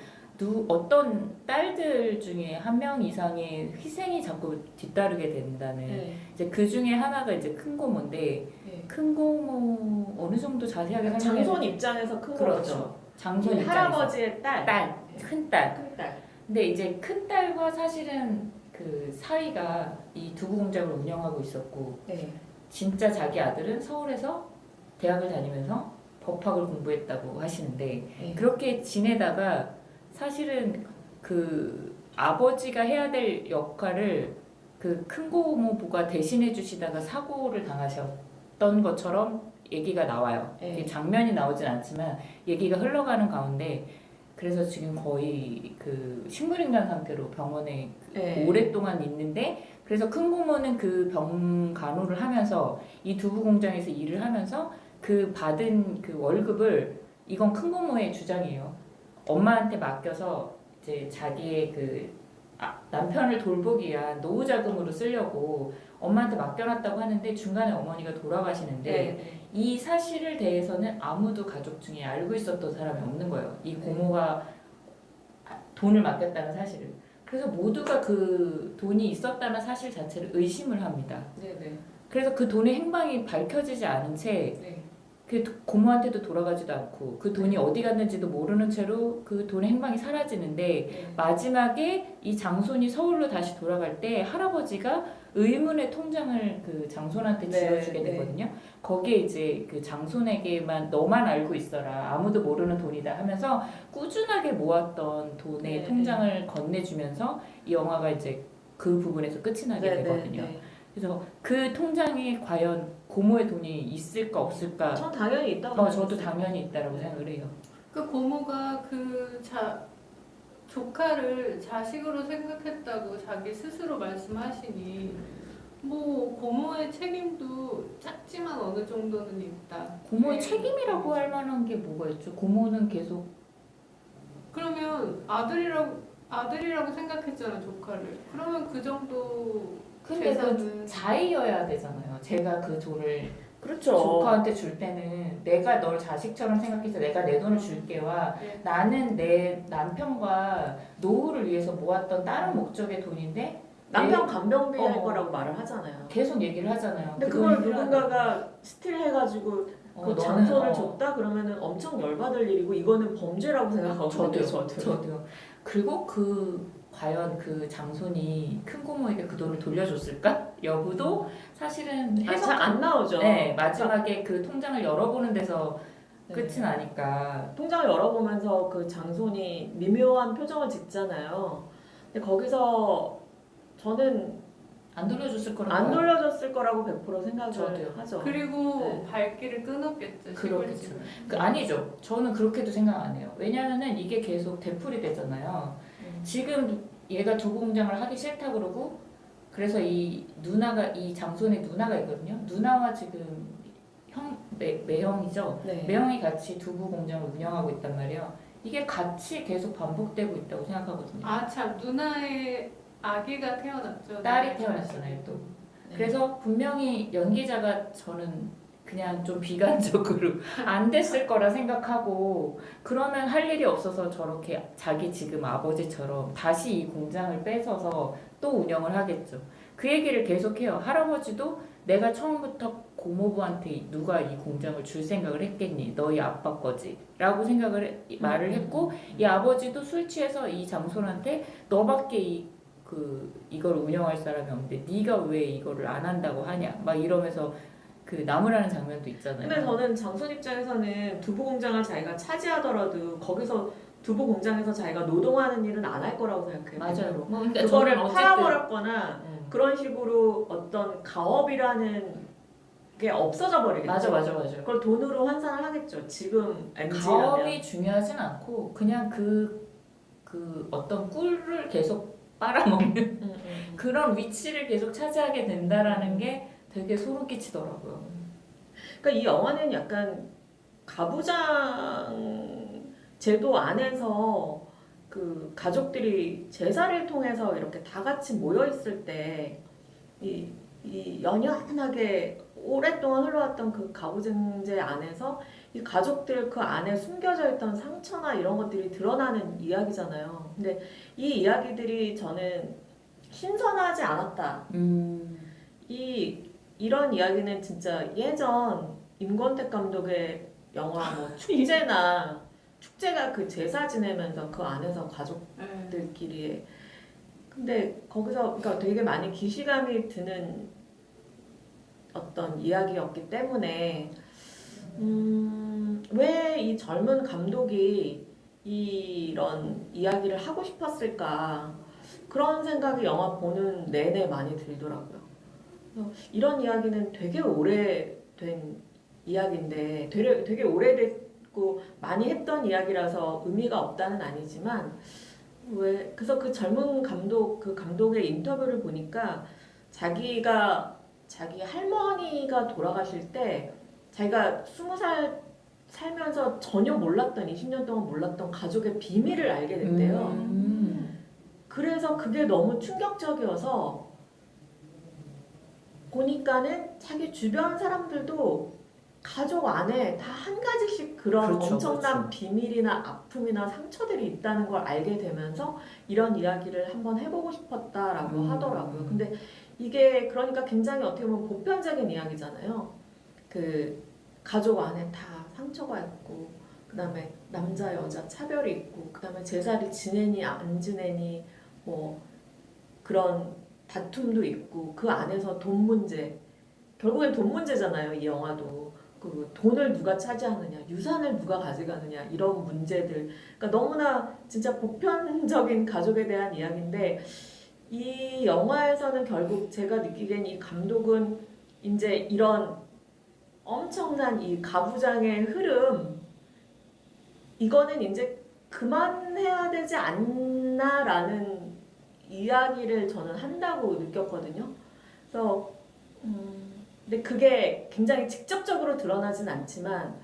어떤 딸들 중에 한 명 이상의 희생이 자꾸 뒤따르게 된다는 이제 그 중에 하나가 이제 큰 고모인데 큰 고모 어느 정도 자세하게 설명해 장손 입장에서 큰 거죠. 장손 입장에서 할아버지의 딸. 큰딸. 큰딸. 근데 이제 큰딸과 사실은 그 사위가 이 두부 공장을 운영하고 있었고 진짜 자기 아들은 서울에서 대학을 다니면서 법학을 공부했다고 하시는데 네. 그렇게 지내다가 사실은 그 아버지가 해야 될 역할을 그 큰 고모부가 대신해 주시다가 사고를 당하셨던 것처럼 얘기가 나와요. 네. 이게 장면이 나오진 않지만 얘기가 흘러가는 가운데 그래서 지금 거의 그 식물인간 상태로 병원에 네. 오랫동안 있는데 그래서 큰 고모는 그 병 간호를 하면서 이 두부 공장에서 일을 하면서 그 받은 그 월급을 이건 큰 고모의 주장이에요. 엄마한테 맡겨서 이제 자기의 그 남편을 돌보기 위한 노후 자금으로 쓰려고 엄마한테 맡겨놨다고 하는데 중간에 어머니가 돌아가시는데 네. 이 사실을 대해서는 아무도 가족 중에 알고 있었던 사람이 없는 거예요. 이 고모가 돈을 맡겼다는 사실을. 그래서 모두가 그 돈이 있었다는 사실 자체를 의심을 합니다. 네. 네. 그래서 그 돈의 행방이 밝혀지지 않은 채 네. 그 고모한테도 돌아가지도 않고 그 돈이 어디 갔는지도 모르는 채로 그 돈의 행방이 사라지는데 네. 마지막에 이 장손이 서울로 다시 돌아갈 때 할아버지가 의문의 통장을 그 장손한테 네, 지어주게 네. 되거든요. 거기에 이제 그 장손에게만 너만 알고 있어라 아무도 모르는 돈이다 하면서 꾸준하게 모았던 돈의 네, 통장을 건네주면서 이 영화가 이제 그 부분에서 끝이 나게 네. 되거든요. 네. 그래서 그 통장에 과연 고모의 돈이 있을까 없을까? 전 당연히 있다고 저도 생각했어요. 당연히 있다라고 생각을 해요. 그 고모가 조카를 자식으로 생각했다고 자기 스스로 말씀하시니 뭐 고모의 책임도 작지만 어느 정도는 있다. 고모의 네. 책임이라고 할 만한 게 뭐가 있죠? 고모는 계속 그러면 아들이라고 생각했잖아 조카를. 그러면 그 정도 근데 그 재산은 자의여야 되잖아요. 제가 그 돈을 그렇죠. 조카한테 줄 때는 내가 널 자식처럼 생각해서 내가 내 돈을 줄게와 네. 나는 내 남편과 노후를 위해서 모았던 다른 목적의 돈인데 남편 간병비 할 어. 거라고 말을 하잖아요. 계속 얘기를 하잖아요. 근데 그 그걸 돈이 누군가가 스틸해가지고 그 너는, 장소를 줬다 그러면은 엄청 열받을 일이고 이거는 범죄라고 생각하거든요. 저도요. 그리고 과연 그 장손이 큰 고모에게 그 돈을 돌려줬을까? 여부도 사실은 잘안 나오죠. 네, 마지막에 그 통장을 열어보는 데서 네. 끝이 나니까. 통장을 열어보면서 그 장손이 미묘한 표정을 짓잖아요. 근데 거기서 저는 안 돌려줬을 거라고. 안 돌려줬을 거라고 100% 생각을 저도요. 하죠. 그리고 네. 발길을 끊었겠죠. 그렇겠죠. 시골집은. 아니죠. 저는 그렇게도 생각 안 해요. 왜냐하면은 이게 계속 되풀이 되잖아요. 지금 얘가 두부 공장을 하기 싫다 그러고 그래서 이 장손의 누나가 있거든요. 누나와 지금 매형이죠. 네. 매형이 같이 두부 공장을 운영하고 있단 말이에요. 이게 같이 계속 반복되고 있다고 생각하거든요. 아 참 누나의 아기가 태어났죠. 딸이 태어났잖아요, 또. 네. 그래서 분명히 연기자가 저는 그냥 좀 비관적으로 안 됐을 거라 생각하고 그러면 할 일이 없어서 저렇게 자기 지금 아버지처럼 다시 이 공장을 뺏어서 또 운영을 하겠죠. 그 얘기를 계속해요. 할아버지도 내가 처음부터 고모부한테 누가 이 공장을 줄 생각을 했겠니? 너희 아빠 거지. 라고 말을 했고 이 아버지도 술 취해서 이 장손한테 너밖에 이걸 운영할 사람이 없는데 네가 왜 이거를 안 한다고 하냐? 막 이러면서 그 나무라는 장면도 있잖아요. 근데 저는 장손 입장에서는 두부 공장을 자기가 차지하더라도 거기서 두부 공장에서 자기가 노동하는 일은 안 할 거라고 생각해요. 맞아요. 뭐 그러니까 그거를 저는 어쨌든 팔아버렸거나 그런 식으로 어떤 가업이라는 게 없어져 버리겠죠. 맞아. 그걸 돈으로 환산을 하겠죠. 지금 MZ라면. 가업이 중요하진 않고 그냥 그 어떤 꿀을 계속 빨아먹는 그런 위치를 계속 차지하게 된다라는 게 되게 소름 끼치더라고요. 그러니까 이 영화는 약간 가부장 제도 안에서 그 가족들이 제사를 통해서 이렇게 다 같이 모여 있을 때 이 연연하게 오랫동안 흘러왔던 그 가부쟁제 안에서 이 가족들 그 안에 숨겨져 있던 상처나 이런 것들이 드러나는 이야기잖아요. 근데 이 이야기들이 저는 신선하지 않았다. 이런 이야기는 진짜 예전 임권택 감독의 영화 뭐 축제가 그 제사 지내면서 그 안에서 가족들끼리 근데 거기서 그러니까 되게 많이 기시감이 드는 어떤 이야기였기 때문에 왜 이 젊은 감독이 이런 이야기를 하고 싶었을까 그런 생각이 영화 보는 내내 많이 들더라고요. 그래서 이런 이야기는 되게 오래된 이야기인데 되게 오래됐고 많이 했던 이야기라서 의미가 없다는 아니지만 왜 그래서 그 젊은 그 감독의 인터뷰를 보니까 자기 할머니가 돌아가실 때 자기가 20살 살면서 전혀 몰랐던 20년 동안 몰랐던 가족의 비밀을 알게 됐대요. 그래서 그게 너무 충격적이어서 보니까는 자기 주변 사람들도 가족 안에 다 한 가지씩 그런 그렇죠, 엄청난 그렇죠. 비밀이나 아픔이나 상처들이 있다는 걸 알게 되면서 이런 이야기를 한번 해보고 싶었다라고 하더라고요. 근데 이게 그러니까 굉장히 어떻게 보면 보편적인 이야기잖아요. 그 가족 안에 다 상처가 있고 그다음에 남자 여자 차별이 있고 그다음에 제자리 지내니 안 지내니 뭐 그런 다툼도 있고 그 안에서 돈 문제 결국엔 돈 문제잖아요. 이 영화도 그 돈을 누가 차지하느냐 유산을 누가 가져가느냐 이런 문제들 그러니까 너무나 진짜 보편적인 가족에 대한 이야기인데 이 영화에서는 결국 제가 느끼기엔 이 감독은 이제 이런 엄청난 이 가부장의 흐름 이거는 이제 그만해야 되지 않나라는 이야기를 저는 한다고 느꼈거든요. 그래서 근데 그게 굉장히 직접적으로 드러나진 않지만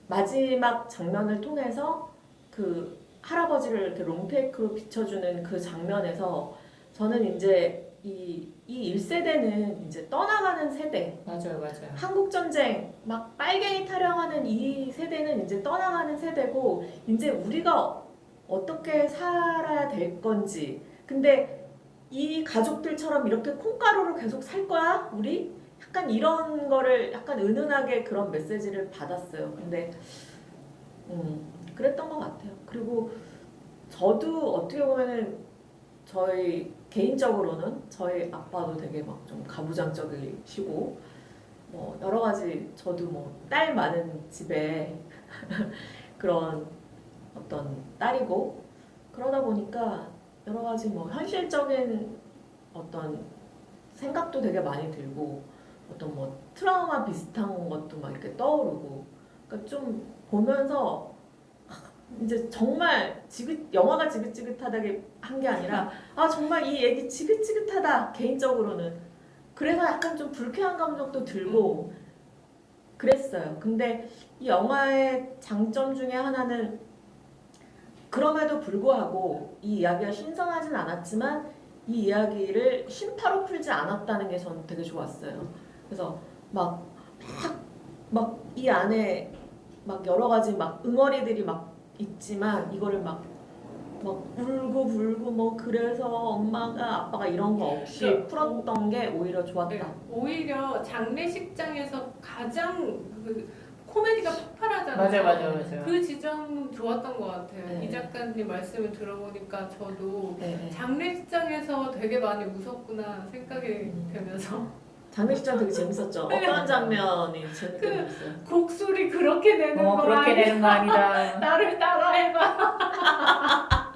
마지막 장면을 통해서 그 할아버지를 이렇게 롱테이크로 비춰주는 그 장면에서 저는 이제 이 1세대는 이제 떠나가는 세대 맞아요. 한국 전쟁 막 빨갱이 타령하는 이 세대는 이제 떠나가는 세대고 이제 우리가 어떻게 살아야 될 건지 근데 이 가족들처럼 이렇게 콩가루로 계속 살 거야 우리 약간 이런 거를 약간 은은하게 그런 메시지를 받았어요. 근데 그랬던 것 같아요. 그리고 저도 어떻게 보면은 저희 개인적으로는 저희 아빠도 되게 막 좀 가부장적이시고 뭐 여러 가지 저도 뭐 딸 많은 집에 그런 어떤 딸이고 그러다 보니까 여러 가지 뭐 현실적인 어떤 생각도 되게 많이 들고 어떤 뭐 트라우마 비슷한 것도 막 이렇게 떠오르고 그러니까 좀 보면서 이제 정말 영화가 지긋지긋하다게 한 게 아니라 아 정말 이 얘기 지긋지긋하다 개인적으로는 그래서 약간 좀 불쾌한 감정도 들고 그랬어요. 근데 이 영화의 장점 중에 하나는 그럼에도 불구하고 이 이야기가 신선하진 않았지만 이 이야기를 심파로 풀지 않았다는 게 저는 되게 좋았어요. 그래서 막 이 안에 막 여러 가지 막 응어리들이 막 있지만 이거를 막 울고 불고 뭐 그래서 엄마가 아빠가 이런 거 없이 풀었던 게 오히려 좋았다. 네, 오히려 장례식장에서 가장 그 코미디가 폭발하잖아요. 맞아요. 그 지점 좋았던 것 같아요. 네. 이 작가님 말씀을 들어보니까 저도 네. 장례식장에서 되게 많이 웃었구나 생각이 되면서 장례식장 되게 재밌었죠. 어떤 장면이 재밌게 보였어요? 곡소리 그렇게 내는 거 그렇게 아니야? 되는 거 아니다. 나를 따라해봐.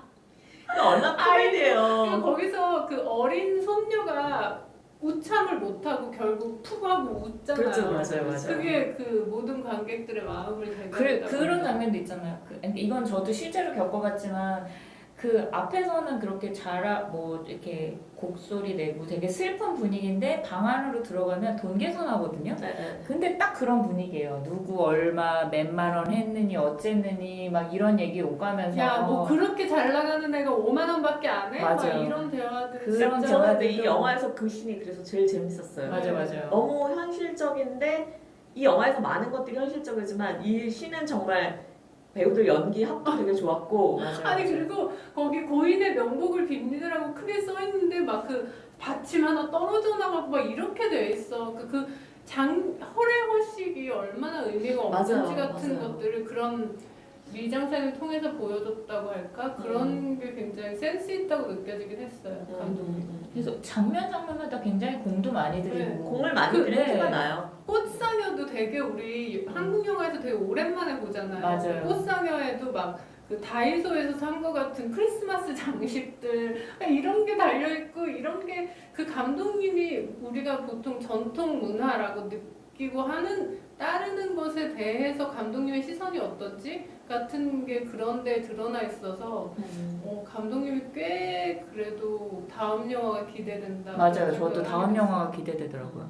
얼마나 코미디예요. 그리고 거기서 그 어린 손녀가 우참을 못하고 결국 푹 하고 웃잖아요. 그렇죠. 맞아요. 그게 그 모든 관객들의 마음을 대변했다고 그런 장면도 있잖아요. 이건 저도 실제로 겪어봤지만 그 앞에서는 그렇게 뭐 이렇게 곡소리 내고 되게 슬픈 분위기인데 방 안으로 들어가면 돈 계산하거든요. 네. 근데 딱 그런 분위기예요. 누구 얼마 몇만 원 했느니 어쨌느니 막 이런 얘기 오가면서 야, 뭐 그렇게 잘 나가는 애가 5만 원밖에 안 해? 막 맞아요. 이런 대화들 그런 진짜 저는 이 영화에서 그 씬이 그래서 제일 재밌었어요. 맞아요. 너무 현실적인데 이 영화에서 많은 것들이 현실적이지만 이 씬은 정말 배우들 연기 합도 되게 좋았고 아니 그리고 거기 고인의 명복을 빕니다라고 크게 써 있는데 막 그 받침 하나 떨어져 나가고 막 이렇게 돼 있어. 허례허식이 얼마나 의미가 없는지 맞아요. 같은 것들을 그런 미장센을 통해서 보여줬다고 할까? 그런 게 굉장히 센스 있다고 느껴지긴 했어요. 감독님. 그래서 장면마다 굉장히 공도 많이 들이고 네. 공을 많이 그- 들이는 네. 티가 나요. 꽃상여도 되게 우리 한국 영화에서 되게 오랜만에 보잖아요. 맞아요. 꽃상여에도 막 그 다이소에서 산 것 같은 크리스마스 장식들 이런 게 달려 있고 이런 게 그 감독님이 우리가 보통 전통 문화라고 느끼고 하는 따르는 것에 대해서 감독님의 시선이 어떤지 같은 게 그런 데 드러나 있어서 감독님이 꽤 그래도 다음 영화가 기대된다. 맞아요. 저도 다음 영화가 기대되더라고요.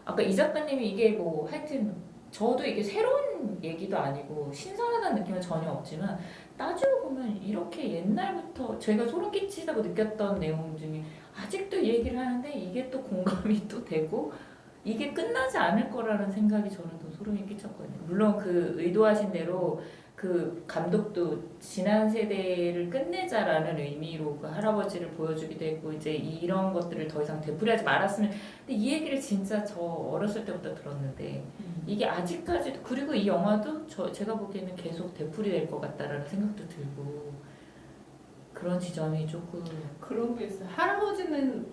아까 이 작가님이 이게 뭐 하여튼 저도 이게 새로운 얘기도 아니고 신선하다는 느낌은 전혀 없지만 따지고 보면 이렇게 옛날부터 제가 소름 끼치다고 느꼈던 내용 중에 아직도 이 얘기를 하는데 이게 또 공감이 또 되고 이게 끝나지 않을 거라는 생각이 저는 더 소름이 끼쳤거든요. 물론 그 의도하신 대로 그 감독도 지난 세대를 끝내자라는 의미로 그 할아버지를 보여주기도 했고 이제 이런 것들을 더 이상 되풀이하지 말았으면 근데 이 얘기를 진짜 저 어렸을 때부터 들었는데 이게 아직까지도 그리고 이 영화도 제가 보기에는 계속 되풀이될 것 같다라는 생각도 들고 그런 지점이 조금 그런 게 있어요. 할아버지는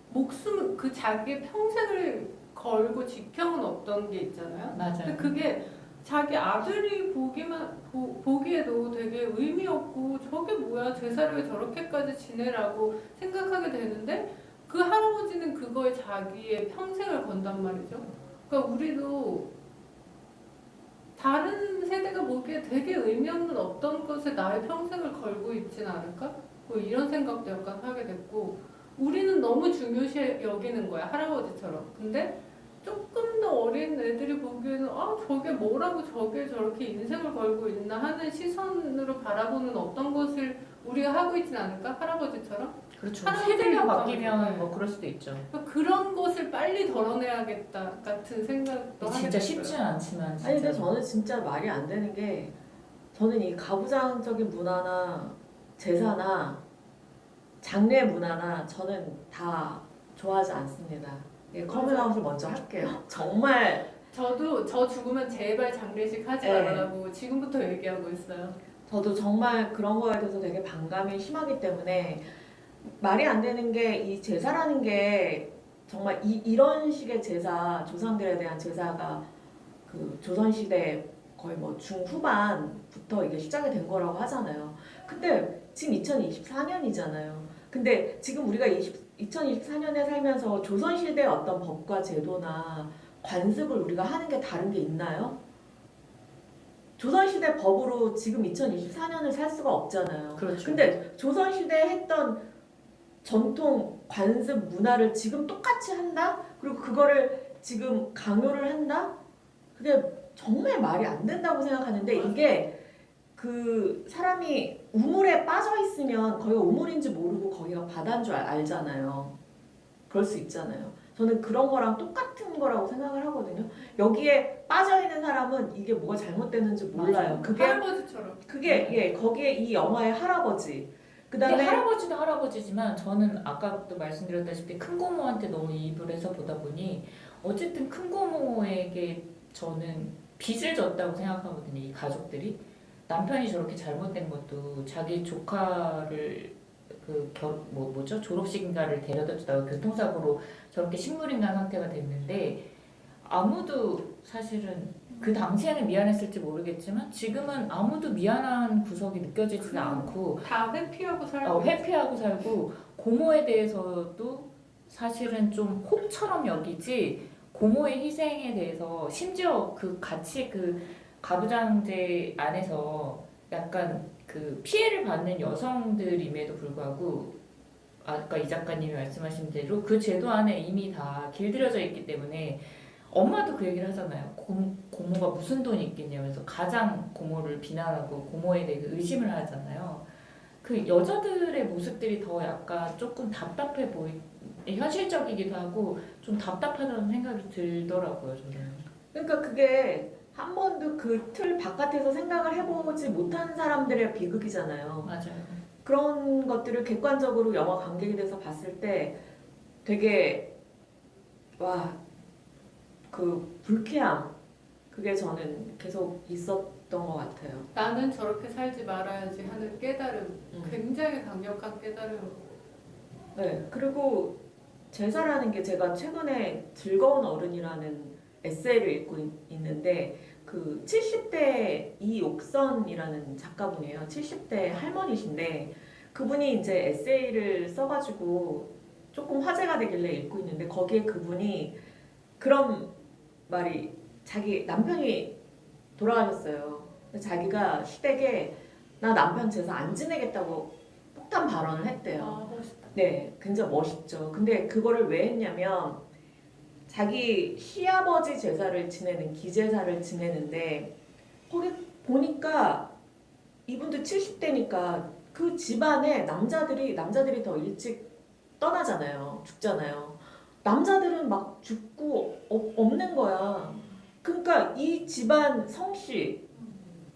목숨 그 자기 평생을 걸고 지켜온 어떤 게 있잖아요. 근데 맞아요. 그게 자기 아들이 보기에도 되게 의미 없고 저게 뭐야 제사를 왜 저렇게까지 지내라고 생각하게 되는데 그 할아버지는 그거에 자기의 평생을 건단 말이죠. 그러니까 우리도 다른 세대가 보기에 되게 의미 없는 어떤 것에 나의 평생을 걸고 있진 않을까? 뭐 이런 생각도 약간 하게 됐고 우리는 너무 중요시 여기는 거야 할아버지처럼. 근데 조금 더 어린 애들이 보기에는 아 저게 뭐라고 저게 저렇게 인생을 걸고 있나 하는 시선으로 바라보는 어떤 것을 우리가 하고 있진 않을까? 할아버지처럼? 그렇죠. 할아버지 세대가 효과가 바뀌면 뭐 그럴 수도 있죠. 그러니까 그런 것을 빨리 덜어내야겠다 같은 생각도 하게 진짜 됐어요. 쉽지는 않지만 진짜. 아니 근데 저는 진짜 말이 안 되는 게 저는 이 가부장적인 문화나 제사나 장례 문화나 저는 다 좋아하지 않습니다. 예, 커밍아웃을 먼저 할게요. 정말 저도 저 죽으면 제발 장례식 하지 네. 말라고 지금부터 얘기하고 있어요. 저도 정말 그런 거에 대해서 되게 반감이 심하기 때문에 말이 안 되는 게 이 제사라는 게 정말 이런 식의 제사 조상들에 대한 제사가 그 조선시대 거의 뭐 중후반부터 이게 시작이 된 거라고 하잖아요. 근데 지금 2024년이잖아요. 근데 지금 우리가 2024년에 살면서 조선시대의 어떤 법과 제도나 관습을 우리가 하는 게 다른 게 있나요? 조선시대 법으로 지금 2024년을 살 수가 없잖아요. 그렇죠. 근데 조선시대에 했던 전통 관습 문화를 지금 똑같이 한다? 그리고 그거를 지금 강요를 한다? 그게 정말 말이 안 된다고 생각하는데 이게 그 사람이 우물에 빠져 있으면 거기가 우물인지 모르고 거기가 바다인 줄 알잖아요. 그럴 수 있잖아요. 저는 그런 거랑 똑같은 거라고 생각을 하거든요. 여기에 빠져 있는 사람은 이게 뭐가 잘못됐는지 몰라요. 할아버지처럼. 그게 예 거기에 이 영화의 할아버지. 근데 그다음에 할아버지도 할아버지지만 저는 아까도 말씀드렸다시피 큰 고모한테 너무 이입을 해서 보다 보니 어쨌든 큰 고모에게 저는 빚을 졌다고 생각하거든요. 이 가족들이 남편이 저렇게 잘못된 것도 자기 조카를 뭐죠 졸업식인가를 데려다 주다가 교통사고로 저렇게 식물인간 상태가 됐는데 아무도 사실은 그 당시에는 미안했을지 모르겠지만 지금은 아무도 미안한 구석이 느껴지지는 않고 다 회피하고 살고 회피하고 살고 고모에 대해서도 사실은 좀 혹처럼 여기지 고모의 희생에 대해서 심지어 그 같이 그 가부장제 안에서 약간 그 피해를 받는 여성들임에도 불구하고 아까 이 작가님이 말씀하신 대로 그 제도 안에 이미 다 길들여져 있기 때문에 엄마도 그 얘기를 하잖아요. 고모가 무슨 돈이 있겠냐면서 가장 고모를 비난하고 고모에 대해 의심을 하잖아요. 그 여자들의 모습들이 더 약간 조금 답답해 현실적이기도 하고 좀 답답하다는 생각이 들더라고요, 저는. 그러니까 그게 한 번도 그 틀 바깥에서 생각을 해보지 못한 사람들의 비극이잖아요. 맞아요. 그런 것들을 객관적으로 영화 관객이 돼서 봤을 때 되게 와 그 불쾌함 그게 저는 계속 있었던 것 같아요. 나는 저렇게 살지 말아야지 하는 깨달음, 음. 굉장히 강력한 깨달음. 네, 그리고 제사라는 게 제가 최근에 즐거운 어른이라는 에세이를 읽고 있는데 그 70대 이옥선이라는 작가분이에요. 70대 할머니신데 그분이 이제 에세이를 써가지고 조금 화제가 되길래 읽고 있는데 거기에 그분이 그런 말이 자기 남편이 돌아가셨어요. 근데 자기가 시댁에 나 남편 제사 안 지내겠다고 폭탄 발언을 했대요. 아, 멋있다. 네, 굉장히 멋있죠. 근데 그거를 왜 했냐면 자기 시아버지 제사를 지내는 기제사를 지내는데 거기 보니까 이분도 70대니까 그 집안에 남자들이 더 일찍 떠나잖아요. 죽잖아요. 남자들은 막 죽고 없는 거야. 그러니까 이 집안 성씨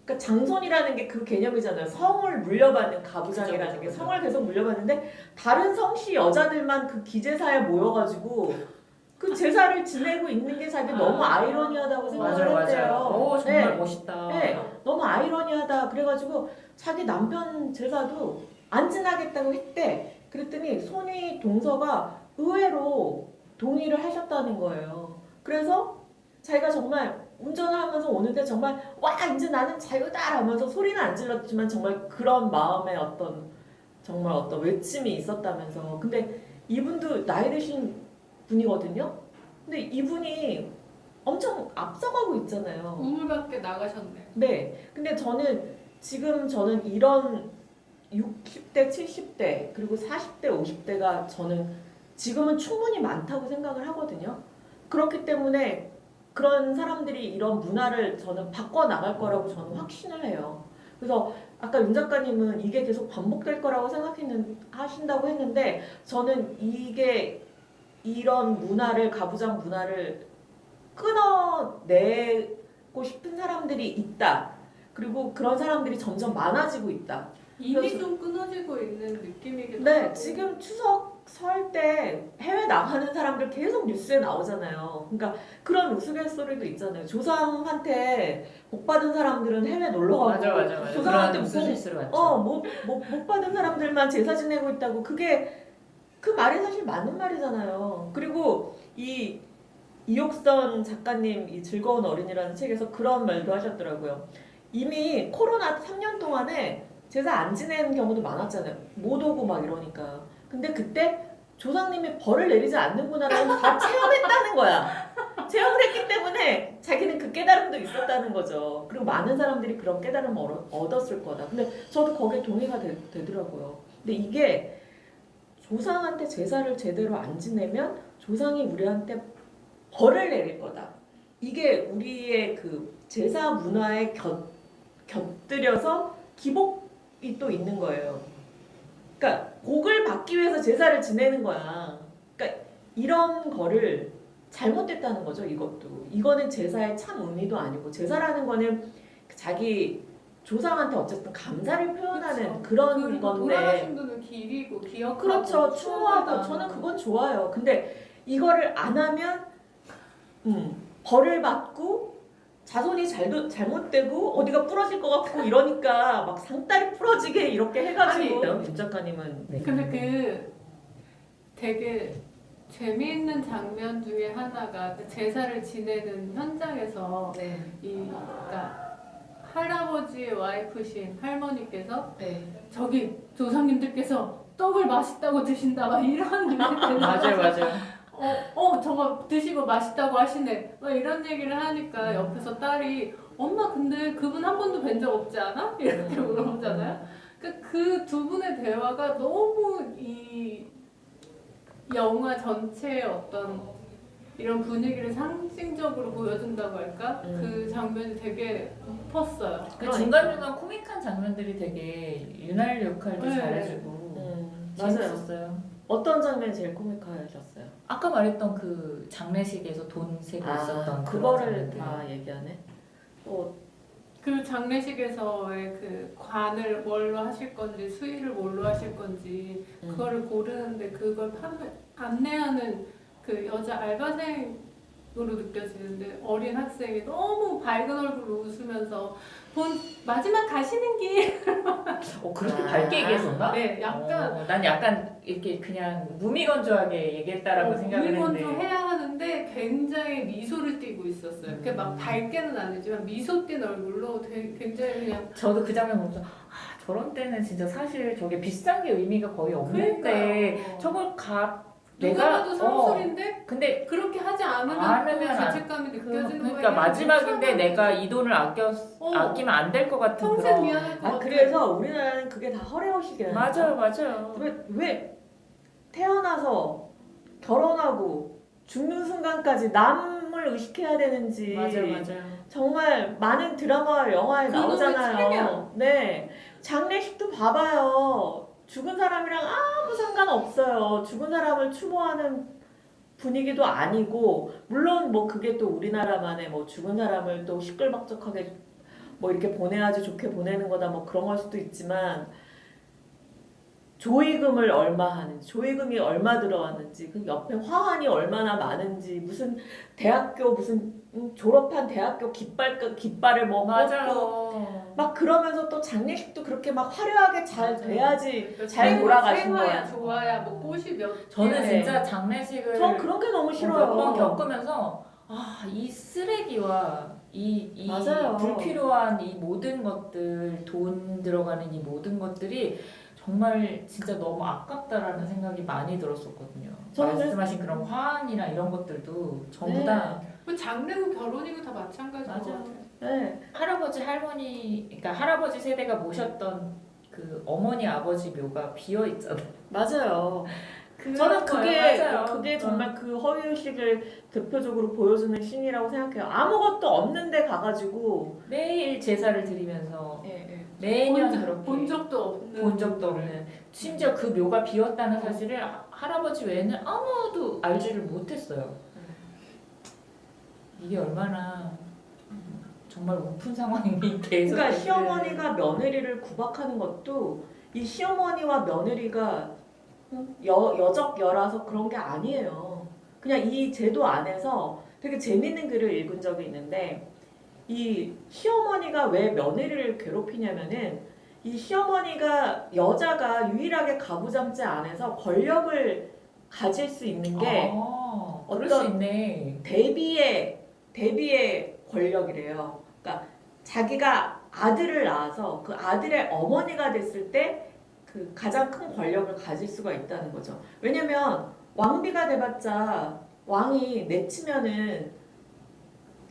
그러니까 장손이라는 게 그 개념이잖아요. 성을 물려받는 가부장이라는 게 성을 계속 물려받는데 다른 성씨 여자들만 그 기제사에 모여가지고 그 제사를 지내고 있는 게 자기 너무 아이러니하다고 생각을 맞아요, 했대요. 맞아요. 오, 정말 네. 멋있다. 네, 너무 아이러니하다. 그래가지고 자기 남편 제사도 안 지나겠다고 했대. 그랬더니 손위 동서가 의외로 동의를 하셨다는 거예요. 그래서 자기가 정말 운전을 하면서 오는데 정말 와 이제 나는 자유다 하면서 소리는 안 질렀지만 정말 그런 마음의 정말 어떤 외침이 있었다면서. 근데 이분도 나이 드신 분이거든요. 근데 이분이 엄청 앞서가고 있잖아요. 우물밖에 나가셨네. 네. 근데 저는 이런 60대, 70대, 그리고 40대, 50대가 저는 지금은 충분히 많다고 생각을 하거든요. 그렇기 때문에 그런 사람들이 이런 문화를 저는 바꿔나갈 거라고 저는 확신을 해요. 그래서 아까 윤 작가님은 이게 계속 반복될 거라고 하신다고 했는데 저는 이런 문화를, 가부장 문화를 끊어내고 싶은 사람들이 있다. 그리고 그런 사람들이 점점 많아지고 있다. 이미 그래서- 좀 끊어지고 있는 느낌이기도 네, 하고. 지금 추석 설 때 해외 나가는 사람들 계속 뉴스에 나오잖아요. 그러니까 그런 우스갯소리도 있잖아요. 조상한테 복 받은 사람들은 해외 놀러 가고 맞아. 조상한테 그런 우스갯소리 맞죠. 못 받은 사람들만 제사 지내고 있다고 그게 그 말이 사실 맞는 말이잖아요. 그리고 이 이옥선 작가님 이 즐거운 어린이라는 책에서 그런 말도 하셨더라고요. 이미 코로나 3년 동안에 제사 안 지내는 경우도 많았잖아요. 못 오고 막 이러니까. 근데 그때 조상님이 벌을 내리지 않는구나라는 다 체험했다는 거야. 체험을 했기 때문에 자기는 그 깨달음도 있었다는 거죠. 그리고 많은 사람들이 그런 깨달음을 얻었을 거다. 근데 저도 거기에 동의가 되더라고요. 근데 이게 조상한테 제사를 제대로 안 지내면 조상이 우리한테 벌을 내릴 거다. 이게 우리의 그 제사 문화에 곁들여서 기복이 또 있는 거예요. 그러니까 복을 받기 위해서 제사를 지내는 거야. 그러니까 이런 거를 잘못됐다는 거죠. 이거는 제사의 참 의미도 아니고 제사라는 거는 자기 조상한테 어쨌든 감사를 표현하는 그런 그리고 건데. 돌아가신 분은 기리고 기억하고 그렇죠. 추모하고 추모하다. 저는 그건 좋아요. 근데 이거를 안 하면 벌을 받고 자손이 잘못되고 어디가 부러질 것 같고 이러니까 막 상다리 부러지게 이렇게 해가지고 윤 작가님은 근데 그 되게 재미있는 장면 중에 하나가 그 제사를 지내는 현장에서 그러니까 할아버지의 와이프신 할머니께서 저기 조상님들께서 떡을 맛있다고 드신다 막 이런 맞아요. 저거 드시고 맛있다고 하시네 막 이런 얘기를 하니까 옆에서 딸이 엄마 근데 그분 한 번도 뵌 적 없지 않아? 이렇게 물어보잖아요. 그 두 분의 대화가 너무 이 영화 전체의 어떤 이런 분위기를 상징적으로 보여준다고 할까? 그 장면이 되게 깊었어요. 그 중간중간 코믹한 장면들이 되게 윤활 역할도 네. 잘해주고 맞아요. 재밌었어요. 어떤 장면이 제일 코믹하셨어요? 아까 말했던 그 장례식에서 돈 세고 있었던 그거를 그런 장면들. 다 얘기하네. 또 그 장례식에서의 그 관을 뭘로 하실 건지 수의를 뭘로 하실 건지 그거를 고르는데 그걸 안내하는 그 여자 알바생이 느껴지는데 어린 학생이 너무 밝은 얼굴로 웃으면서 마지막 가시는 길. 그렇게 아. 밝게 얘기했었나? 네, 약간 난 약간 이렇게 그냥 무미건조하게 얘기했다라고 생각을 했는데. 무미건조해야 하는데 굉장히 미소를 띠고 있었어요. 그게 막 밝게는 아니지만 미소 띈 얼굴로 굉장히 그냥 저도 그 장면 보면서 저런 때는 진짜 사실 저게 비싼 게 의미가 거의 없는데 그러니까요. 저걸 누가 봐도 상술인데 근데 그렇게 하지 않으면 또 않으면 죄책감이 느껴지는 그러니까 거예요. 마지막인데 내가 이 돈을 아끼면 안 될 것 같은 평생 그런. 미안할 것 같아. 그래서 우리나라는 그게 다 허례허식이라니까. 맞아요. 왜 태어나서 결혼하고 죽는 순간까지 남을 의식해야 되는지. 맞아요. 정말 많은 드라마와 영화에 그놈의 나오잖아요. 체면. 네. 장례식도 봐봐요. 죽은 사람이랑 아무 상관없어요. 죽은 사람을 추모하는 분위기도 아니고, 물론 뭐 그게 또 우리나라만의 뭐 죽은 사람을 또 시끌벅적하게 뭐 이렇게 보내야지 좋게 보내는 거다 뭐 그런 걸 수도 있지만, 조의금을 얼마 하는지, 조의금이 얼마 들어왔는지, 그 옆에 화환이 얼마나 많은지, 무슨 대학교 졸업한 대학교 깃발을 뭐 뽑고 맞아요. 막 그러면서 또 장례식도 그렇게 막 화려하게 잘 맞아요. 돼야지 잘 생화, 돌아가신 생화야 거야. 좋아야 뭐 꽃이 몇 저는 네. 진짜 장례식을 전 그런 게 너무 싫어요. 몇 번 겪으면서 이 쓰레기와 이 맞아요. 불필요한 이 모든 것들, 돈 들어가는 이 모든 것들이 정말 진짜 너무 아깝다라는 생각이 많이 들었었거든요. 저는 말씀하신 그런 화환이나 이런 것들도 전부 네. 다 뭐 장례고 결혼이고 다 마찬가지인 것 맞아요. 같아요. 네. 할아버지 할머니, 그러니까 할아버지 세대가 모셨던 그 어머니 아버지 묘가 비어 있잖아요. 맞아요. 그런 저는 거예요. 맞아요. 그게 정말 그 허위의식을 대표적으로 보여주는 신이라고 생각해요. 아무것도 없는데 가가지고 매일 제사를 드리면서 예. 매년 본 그렇게 적도 없는. 본 적도 없는, 심지어 그 묘가 비었다는 사실을 할아버지 외에는 아무도 알지를 못했어요. 이게 얼마나 정말 우픈 상황이 계속. 그러니까 시어머니가 며느리를 구박하는 것도 이 시어머니와 며느리가 여적여라서 그런 게 아니에요. 그냥 이 제도 안에서 되게 재밌는 글을 읽은 적이 있는데, 이 시어머니가 왜 며느리를 괴롭히냐면은 이 시어머니가 여자가 유일하게 가부장제 안에서 권력을 가질 수 있는 게 그럴 수 어떤 있네. 대비의 권력이래요. 그러니까 자기가 아들을 낳아서 그 아들의 어머니가 됐을 때 그 가장 큰 권력을 가질 수가 있다는 거죠. 왜냐면 왕비가 돼봤자 왕이 내치면은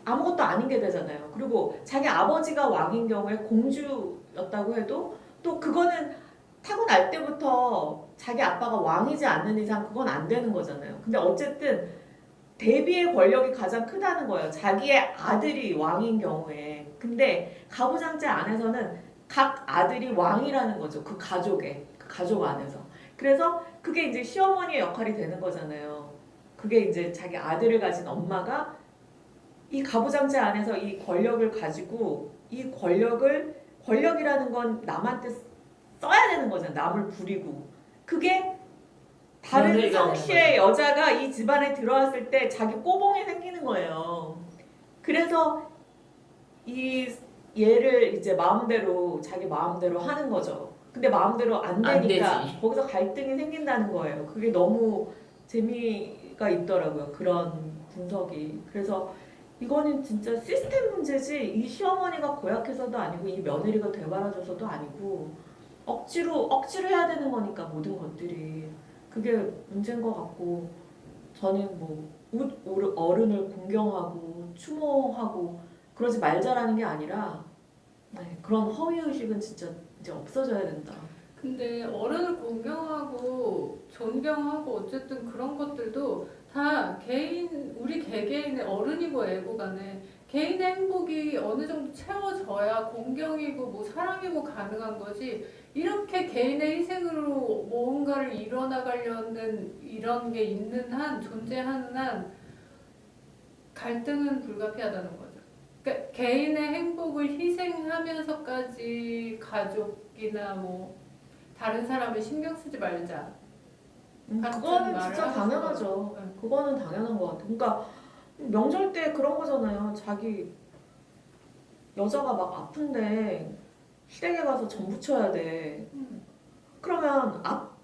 아무것도 아닌 게 되잖아요. 그리고 자기 아버지가 왕인 경우에 공주였다고 해도 또 그거는 타고날 때부터 자기 아빠가 왕이지 않는 이상 그건 안 되는 거잖아요. 근데 어쨌든 대비의 권력이 가장 크다는 거예요. 자기의 아들이 왕인 경우에. 근데 가부장제 안에서는 각 아들이 왕이라는 거죠. 그 가족 안에서. 그래서 그게 이제 시어머니의 역할이 되는 거잖아요. 그게 이제 자기 아들을 가진 엄마가 이 가부장제 안에서 이 권력을 가지고 이 권력이라는 건 남한테 써야 되는 거잖아요. 남을 부리고. 그게 다른 며느리가 성씨의 여자가 이 집안에 들어왔을 때 자기 꼬봉이 생기는 거예요. 그래서 이 얘를 이제 자기 마음대로 하는 거죠. 근데 마음대로 안 되니까 되지. 거기서 갈등이 생긴다는 거예요. 그게 너무 재미가 있더라고요. 그런 분석이. 그래서 이거는 진짜 시스템 문제지, 이 시어머니가 고약해서도 아니고 이 며느리가 되바라져서도 아니고 억지로 해야 되는 거니까 모든 것들이. 그게 문제인 것 같고, 저는 뭐 어른을 공경하고 추모하고 그러지 말자라는 게 아니라 그런 허위의식은 진짜 이제 없어져야 된다. 근데 어른을 공경하고 존경하고 어쨌든 그런 것들도 다 우리 개개인의 어른이고 애고 간에 개인의 행복이 어느 정도 채워져야 공경이고 뭐 사랑이고 가능한 거지, 이렇게 개인의 희생으로 뭔가를 이뤄나가려는 이런 게 있는 한, 존재하는 한 갈등은 불가피하다는 거죠. 그러니까 개인의 행복을 희생하면서까지 가족이나 뭐 다른 사람을 신경 쓰지 말자. 같은 그거는 말을 진짜 하면서. 당연하죠. 네. 그거는 당연한 것 같아요. 그러니까 명절 때 그런 거잖아요. 자기 여자가 막 아픈데 시댁에 가서 전 부쳐야 돼. 그러면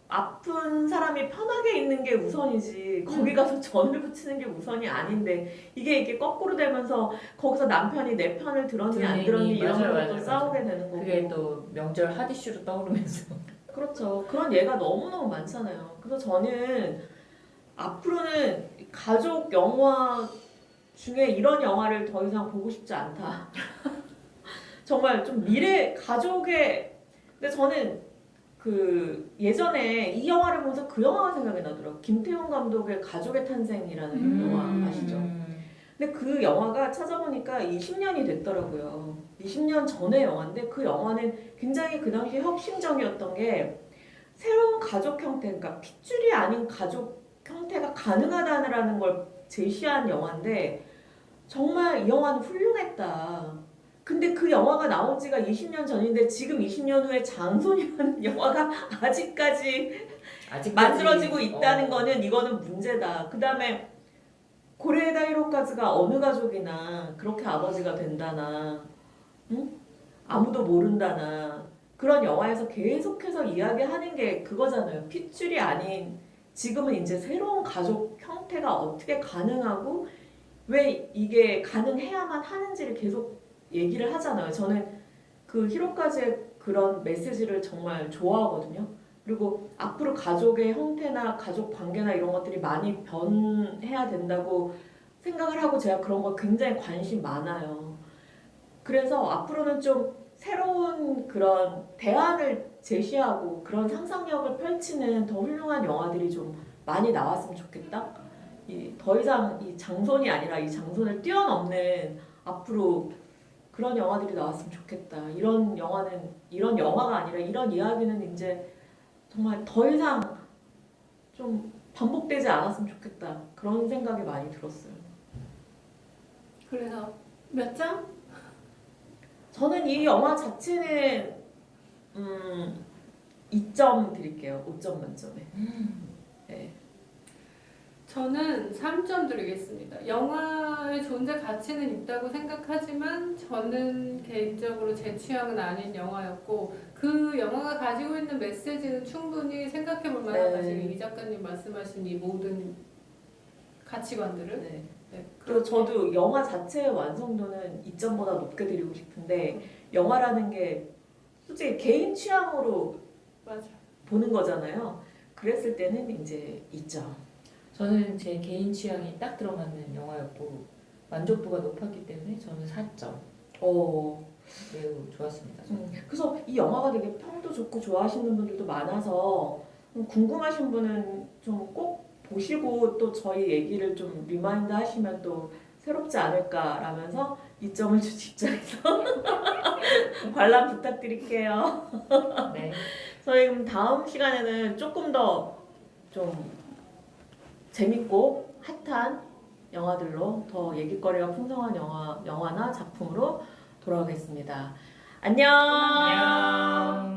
아픈 사람이 편하게 있는 게 우선이지 거기 가서 전을 붙이는 게 우선이 아닌데 이게 거꾸로 되면서 거기서 남편이 내 편을 들었니 안 들었니 이런 맞아요, 걸로 또 맞아요, 싸우게 되는 거고. 그게 또 명절 핫이슈로 떠오르면서 그렇죠. 그런 예가 너무너무 많잖아요. 그래서 저는 앞으로는 가족 영화 중에 이런 영화를 더 이상 보고 싶지 않다. 정말 좀 미래 가족의 근데 저는 그 예전에 이 영화를 보면서 그 영화가 생각이 나더라고요. 김태훈 감독의 가족의 탄생이라는 영화 아시죠? 근데 그 영화가 찾아보니까 20년이 됐더라고요. 20년 전의 영화인데 그 영화는 굉장히 그 당시 혁신적이었던 게 새로운 가족 형태, 그러니까 핏줄이 아닌 가족 형태가 가능하다는 걸 제시한 영화인데 정말 이 영화는 훌륭했다. 근데 그 영화가 나온 지가 20년 전인데 지금 20년 후에 장손이라는 영화가 아직까지 만들어지고 있다는 거는 이거는 문제다. 그 다음에 고레에다 히로카즈가 어느 가족이나 그렇게 아버지가 된다나 응? 아무도 모른다나 그런 영화에서 계속해서 이야기하는 게 그거잖아요. 핏줄이 아닌 지금은 이제 새로운 가족 형태가 어떻게 가능하고 왜 이게 가능해야만 하는지를 계속 얘기를 하잖아요. 저는 그 히로카즈의 그런 메시지를 정말 좋아하거든요. 그리고 앞으로 가족의 형태나 가족 관계나 이런 것들이 많이 변해야 된다고 생각을 하고 제가 그런 거 굉장히 관심 많아요. 그래서 앞으로는 좀 새로운 그런 대안을 제시하고 그런 상상력을 펼치는 더 훌륭한 영화들이 좀 많이 나왔으면 좋겠다. 더 이상 이 장손이 아니라 이 장손을 뛰어넘는 앞으로 그런 영화들이 나왔으면 좋겠다. 이런 영화가 아니라 이런 이야기는 이제 정말 더 이상 좀 반복되지 않았으면 좋겠다. 그런 생각이 많이 들었어요. 그래서 몇 점? 저는 이 영화 자체는 2점 드릴게요. 5점 만점에. 네. 저는 3점 드리겠습니다. 영화의 존재 가치는 있다고 생각하지만 저는 개인적으로 제 취향은 아닌 영화였고 그 영화가 가지고 있는 메시지는 충분히 생각해 볼 만하다. 네. 지금 이 작가님 말씀하신 이 모든 가치관들을. 네. 네, 그리고 저도 영화 자체의 완성도는 2점보다 높게 드리고 싶은데 영화라는 게 솔직히 개인 취향으로 맞아. 보는 거잖아요. 그랬을 때는 이제 2점. 저는 제 개인 취향이 딱 들어맞는 영화였고 만족도가 높았기 때문에 저는 4점. 매우 좋았습니다. 저는. 그래서 이 영화가 되게 평도 좋고 좋아하시는 분들도 많아서 궁금하신 분은 좀 꼭 보시고 또 저희 얘기를 좀 리마인드 하시면 또 새롭지 않을까라면서 2점을 주신 입장에서 관람 부탁드릴게요. 네. 저희 그럼 다음 시간에는 조금 더 좀 재밌고 핫한 영화들로 더 얘기거리가 풍성한 영화나 작품으로 돌아오겠습니다. 안녕. 안녕.